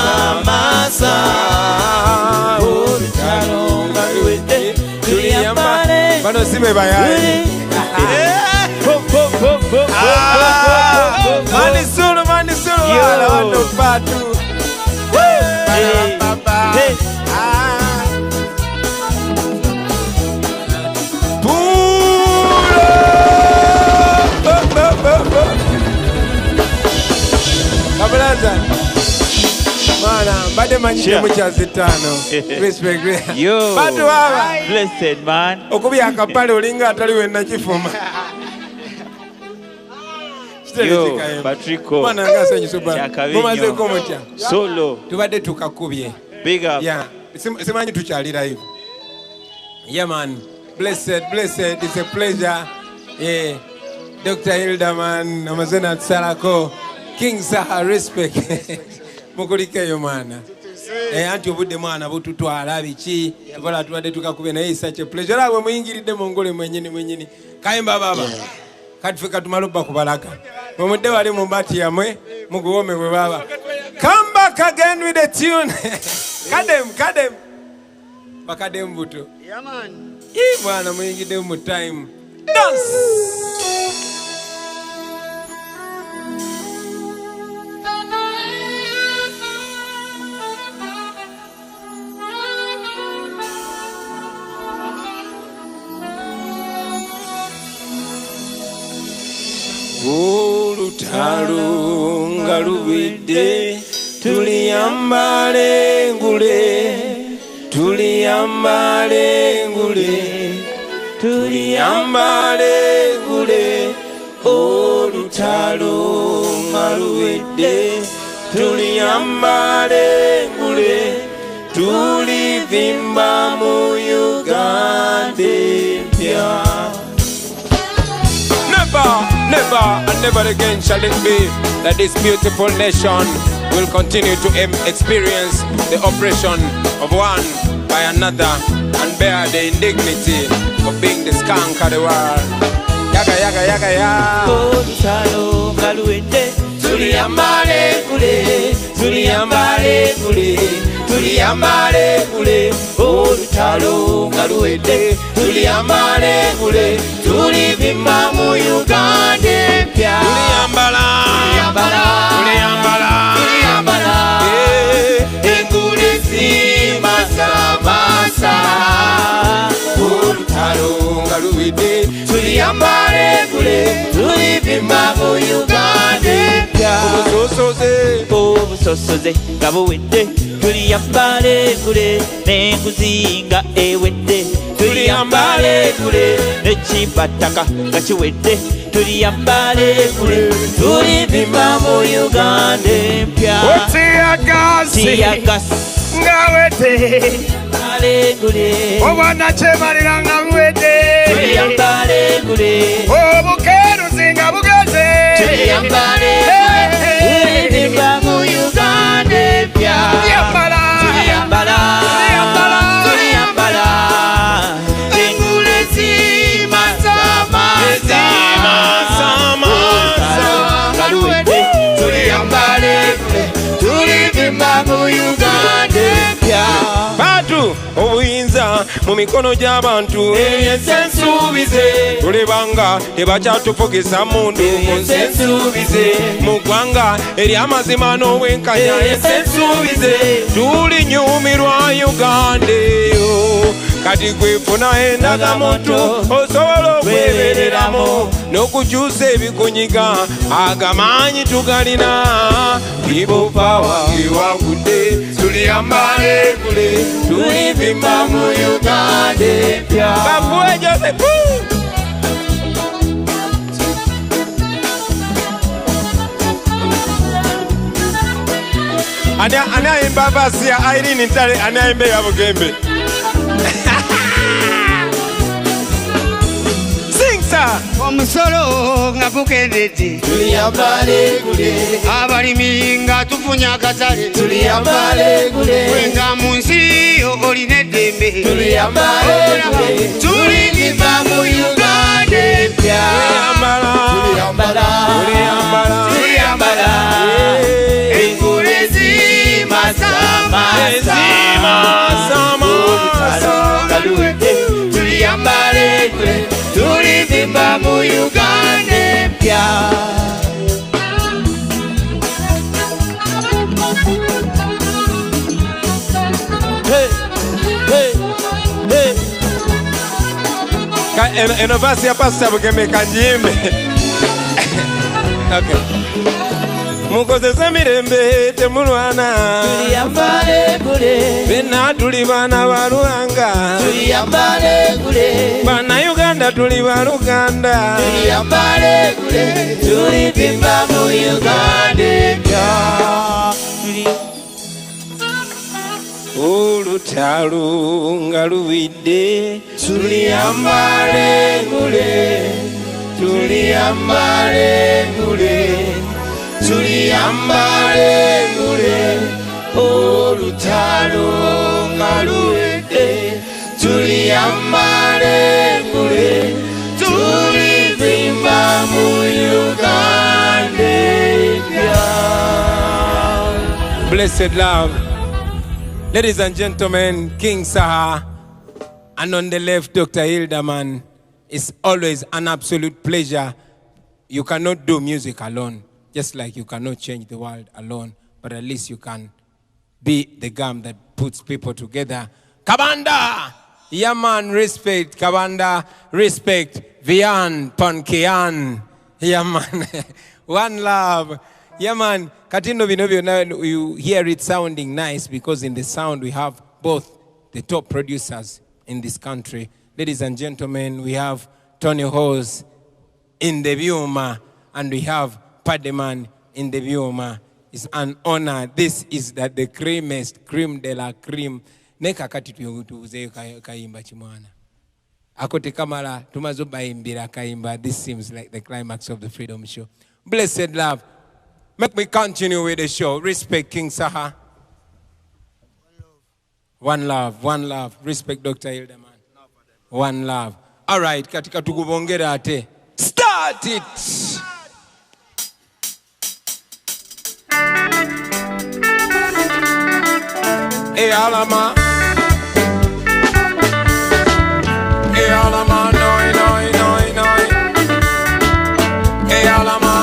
olutalo nga luwedde tuliyambale. Bano si be bayali Manisuru wala wano patu Kabulaza Mana, mbade manyite mukyazi ttaano. Respect. Yo. Batu baba. Blessed man. Okubi akapale olinga atali wenna kifuma. Yo, Patrico. Mwana nga senyi super. Mumaze ko mutya. Solo. Tubadde tukakubye. Big up. Yeah. Simanyi tukyali live. Yeah man. Blessed. It's a pleasure. Yeah. Dr. Hildaman, Amazena Salako. King Saha, respect. Mukulike yo mana. anti obudde mwana bututwala biki tukola tubadde tukakube naye isache pleasure abwe muyingiridde mu ngole mwenyini kayimba baba kati ffe katumala obba kubalaga mumudde wali mu mbati yamwe muguwome bwe baba. Come back again with a tune. Kadem bakadem buto bwana muyingidde mu time dance. Olutalo nga luwedde tuliyambale ngule olutalo nga luwedde tuliyambale ngule tulivimba mu Uganda empya. Never and never again shall it be that this beautiful nation will continue to experience the oppression of one by another and bear the indignity of being the skunk of the world. Yaga ya. Olutalo nga luwedde tuliyambale ngule olutalo nga luwedde tuliyambale ngule tulivimba mu Uganda empya. Tuliyambala engule zimasamasa olutalo nga luwedde tuliyambale ngule tulivimba mu Uganda empya. Obusosoze nga buwedde tuliyambale ngule n'enguzi nga ewedde tuliyambale ngule n'ekibataka nga kiwedde tuliyambale ngule tulivimba mu Uganda empya. Tiyagasi nga wedde obwana kyemalira nga buwedde tuliyambale ngule obukeruzi nga bugeze tuliyambale tulivimba mu Uganda empya. Tuliyambala engule zimasamasa nga luwedde tuliyambale tulivimba mu Uganda empya. Bantu obuyinza mu mikono gy'abantu ensensuubize tulebanga tebakyatufugisa mundu ensensuubize mu ggwanga ery'amazima n'obwenkanya ensensuubize tulinyumirwa Uganda eyo kati gwefuna endagamoto osobola okwebereramu n'okukyusa ebikunyiga agamaanyi tugalina people power ewagudde tuliyambale ngule tulivimba mu Uganda empya. Bafuwe Joseph ani ayimba basi ya Irene Ntale ani ayimba ya Bugembe. Sing sir. Omusolo nga gukendedde tuliyambale ngule abalimi nga tufunye akatale tuliyambale ngule wenga mu nsi olina eddembe tuliyambale ngule tulivimba mu Uganda empya. Tuliyambala engule zimasamasa nga luwedde tuliyambale ngule tulivimba mu Uganda empya. eno vasi ya Pastor Bugembe kanjimbe. Okay. Mukozese mirembe temulwana Tuliyambale ngule bena tuli bana baluhanga tuliyambale ngule bana Uganda tuli baluganda tuliyambale ngule tulivimba mu Uganda olutalo nga luwidde tuliyambale ngule tuliyambale ngule tuliyambale ngule olutalo olutalo nga luwedde tuliyambale engule tulivimba mu Uganda empya. Blessed love. Ladies and gentlemen, King Saha, and on the left, Dr. Hildeman. It's always an absolute pleasure. You cannot do music alone, just like you cannot change the world alone, but at least you can be the gum that puts people together. Kabanda! Yeah, man, respect. Kabanda, respect. Vian, Pankean. Yeah, man. One love. Yeah, man. Katindo Binovio, now you hear it sounding nice because in the sound we have both the top producers in this country. Ladies and gentlemen, we have Tony Hose in the Viuma and we have Pademan in the Viuma. It's an honor. This is the creamiest, cream de la cream. Neka kati tuuze kaimba chimwana. Akote kamala tumazoba imbira kaimba. This seems like the climax of the Freedom Show. Blessed love. Make me continue with the show. Respect King Saha. One love, one love. Respect Dr. Hildeman. One love. All right, katika tukubongera ate. Start it. Hey alama. Hey alama, noi, noi, noi, noi. Hey alama.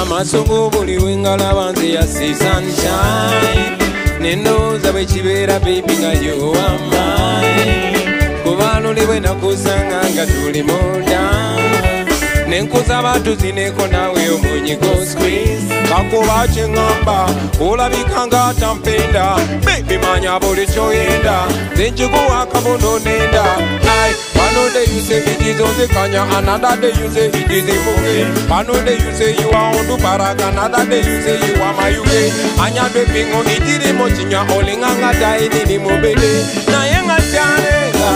Amasungu buli wingala banze ya see sunshine. Nendo zabe chibera baby nga you are mine. Kubano liwe na kusanga nga tuli moda. Nenkuza batu zineko nawe omunyiko squeeze. Kakuba chingamba, ulabika nga tampenda. Baby manya buli choyenda. Zenchikuwa kabono nenda. Ay, one day you say it is on the kanya, another day you say it is in Muge. One day you say you are on the Parak, another day you say you are my UK. Anya de pingo itiri mochinya olinganga dai ni mobile. Na yenga chanega,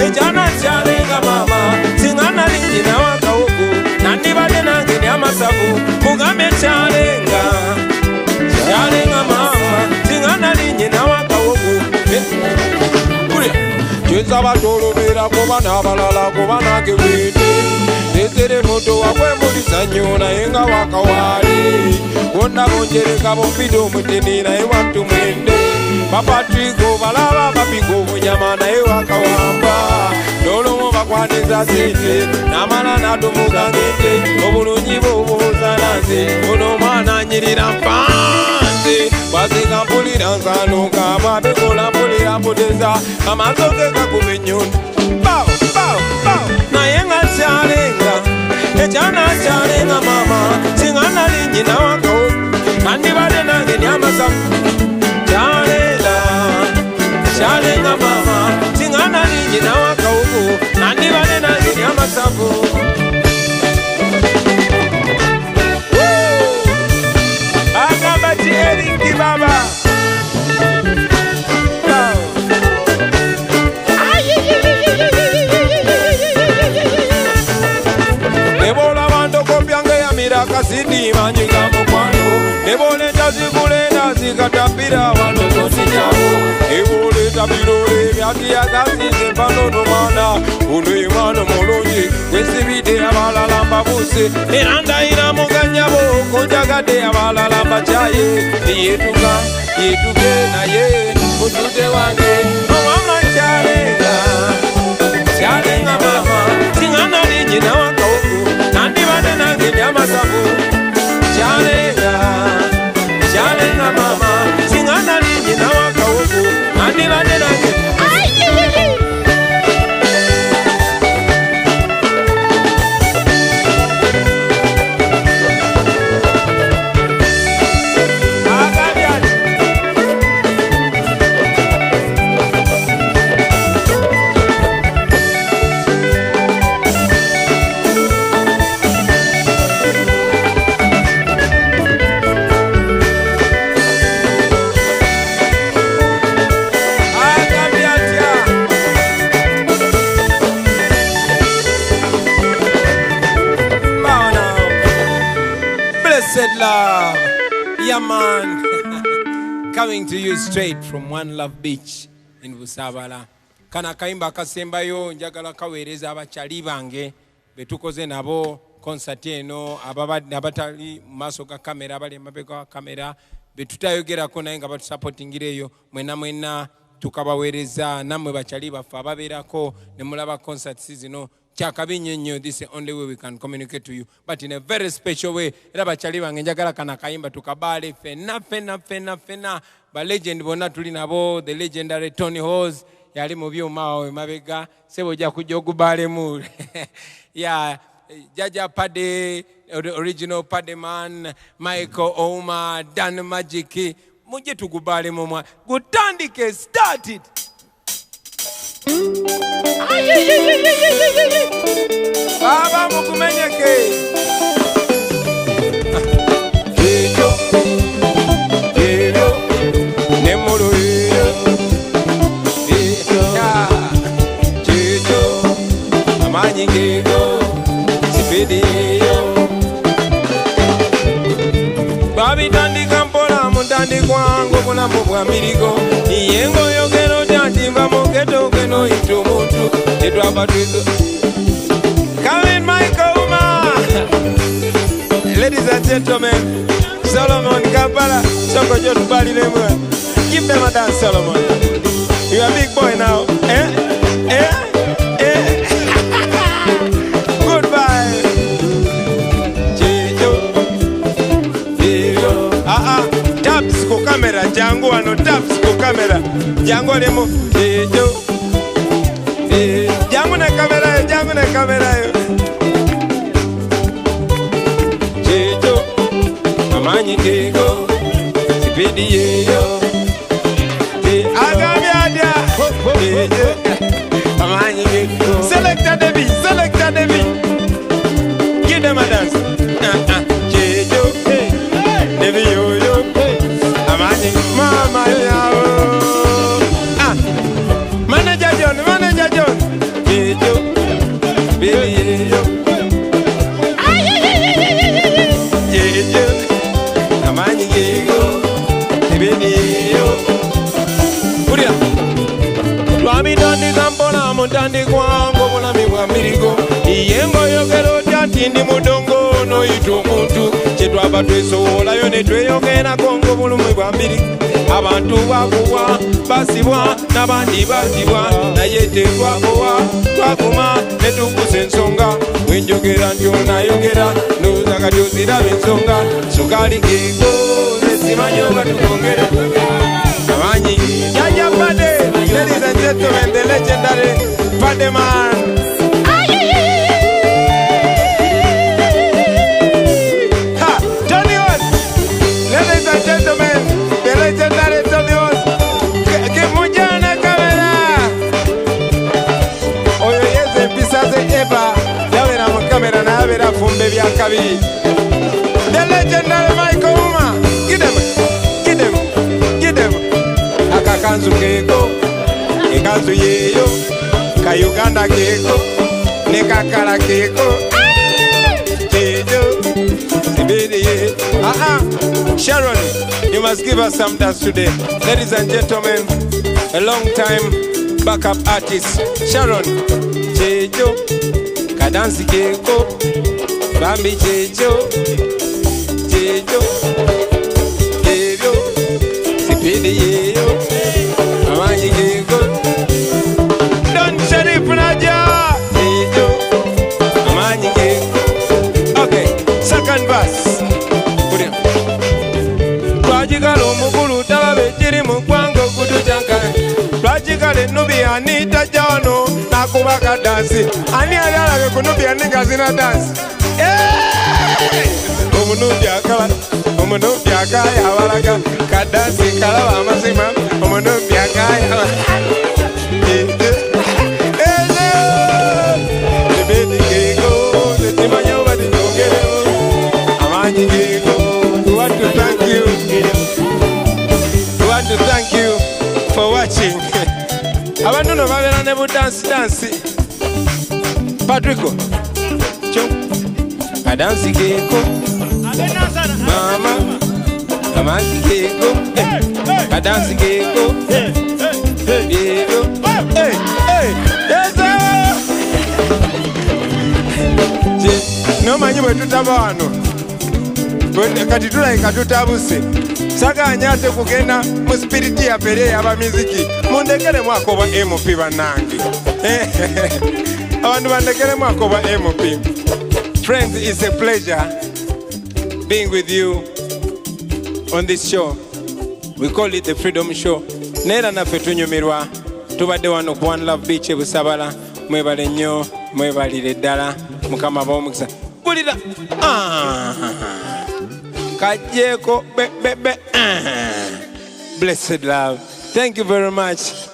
ejana chanega mama. Singana lingi na waka huku, nani bade nangi ni amasabu. Mugame chanega, chanega mama. Singana lingi na waka huku. Cheza batolo vera kubana balala kubana kewete. Desere moto wakwe mulisa nyona yenga wakawali. Wonda monjereka bombido mutini na ewatu mwende. Papa trigo balaba papingo munyama na ewakawamba. Dolo mwakwaniza sete namala natumuga ngete. Obulungi bobuzanaze ono mwana nyirira mpanze. Basika mpulira nsanuka babekola mpulira mputeza amazoke kakumenyoni bao bao bao naye nga kyalenga ekyana kyalenga mama singana lingi nawakawo nandibadde nange ndi amasafu kyalenga kyalenga mama singana lingi nawakawo nandibadde nange ndi amasafu. Eriki baba Nebola bando kopyange ya miraka sidi manjika mukwano. Nebole tazigulenda zikatapira wano kosichabo. Ebole tabirole byati ya gazi zempano nomana. Unu imano molonji kwesibide abalalamba buse. Eranda ina muganyabo konjagade abalalamba chaye. Yetuka, yetuke na ye mutute wange. Mama chalenga, chalenga mama. Singana lingi na wakaoku nandi bade nange nyamasabu. Chalenga, chalenga mama. Singana lingi na wakaoku nandi bade nange. Blessed love. Yeah, man. Coming to you straight from One Love Beach in Busabala. Kana kaimba kasembayo njagala kaweereza abachali bange betukoze nabo concert eno abatali maso ga kamera abali mabega wa kamera betutayogerako naye nga batusupportingireyo mwena tukabaweereza namwe bachali baffe ababeerako ne mulaba concerts zino kyakabi nnyo. This is the only way we can communicate to you, but in a very special way. Era bachali bange njagala kana kayimba tukabaale fena ba legend bonna tuli nabo, the legendary Tony Hose yali mu byuma we mabega sebo ja kujja okubaalemu. Yeah, Jaja Pade, original Pade man, Michael Oma, Dan Magic, muje tugubaalemu mwa gutandike started. Baba mukumenyeke Ejo Nemolo Ejo Amanyi ngego Sipedi Babi tandi kampola mutandi kwangu kuna mubwa mirigo Iyengo yogero jantimba moketo keno itu mutu Edo abatuizo Come in, Michael Uma. Ladies and gentlemen, Solomon Kampala, Soko Jotu Bali Lemua. Give them a dance, Solomon. You are a big boy now. Goodbye. Taps ko camera, Django ano taps ko camera. Django lemo. Django na kamera yo. Jejo, amanyi kego, sipedi yeyo. Agamiada, jejo, amanyi kego. Selecta Devi. Give them a dance. Jejo, Devi yo. Amanyi, mama yao. Manager John. Jejo, baby yo. Jejo, amanyi kego, baby yo. Uria. Twami dandi kampola mutandi kwangu muna miwa mirigo. Iyengo yogero jatindi mudongo no itu muntu. Chetu abatwesola yone tweyogera kongo mulu miwa mirigo. Abantu bakuwa basibwa nabandi basibwa naye tetwakowa twakoma netukusa ensonga wenjogera ntyonayogera nozaga tyoziraba ensonga sukali keko nesimanyoga tukongere amanyi Jaja Pade. Ladies and gentlemen, the legendary Pade man. Tony Hose. Ladies and gentlemen, the legendary Tony Hose. Kimujana kamera. Oyo yeze pisaze eba. Yawera mu kamera na yawera fumbe bya kabiri. The legendary Michael Uma. Get them. Akakanzu keko. Ekanzu yeyo. Kayuganda keko. Nekakala keko. Jejo. Sharon, you must give us some dance today. Ladies and gentlemen, a long time backup artist, Sharon. Jejo, Kadansi Keko, Bambi Jejo, Jejo, Sipidi Yeyo, Amanyi Keko, Don Sharif Naja, Jejo, Amanyi Keko. Okay, second verse. Twajigalo mukulu tababe chiri mukwango kutuchanga. Twajigale Nubian tajano nakubaka dansi. Ani ayala ku Nubian ngazina dansi. Omunubya kaya walaga kadansi kalaba amazima. Omunubya kaya. Lebedi kego, letimanyo badi ngere. Amanyi kego. We want to thank you for watching. Abantu no babera nebu dance. Patrico. Chum. Kadansi keko. Mama. Kamanzi keko, kadansi keko, keko. Hey, hey, yes sir. No manyi bwe tutaba wano. Kati tulaika tutabuse. Saka nyate kugenda mu spiriti ya pere yaba muziki. Mundekere mwako ba MP banange. Abantu bandekere mwako ba MP. Friends, it's a pleasure being with you on this show. We call it the Freedom Show. Nera na fetunyumirwa. Tubadde wano ku One Love Beach Busabala. Mwebale nnyo, mwebalire ddala. Mukama b'omukisa. Bulira. Kajeko be. Blessed love. Thank you very much.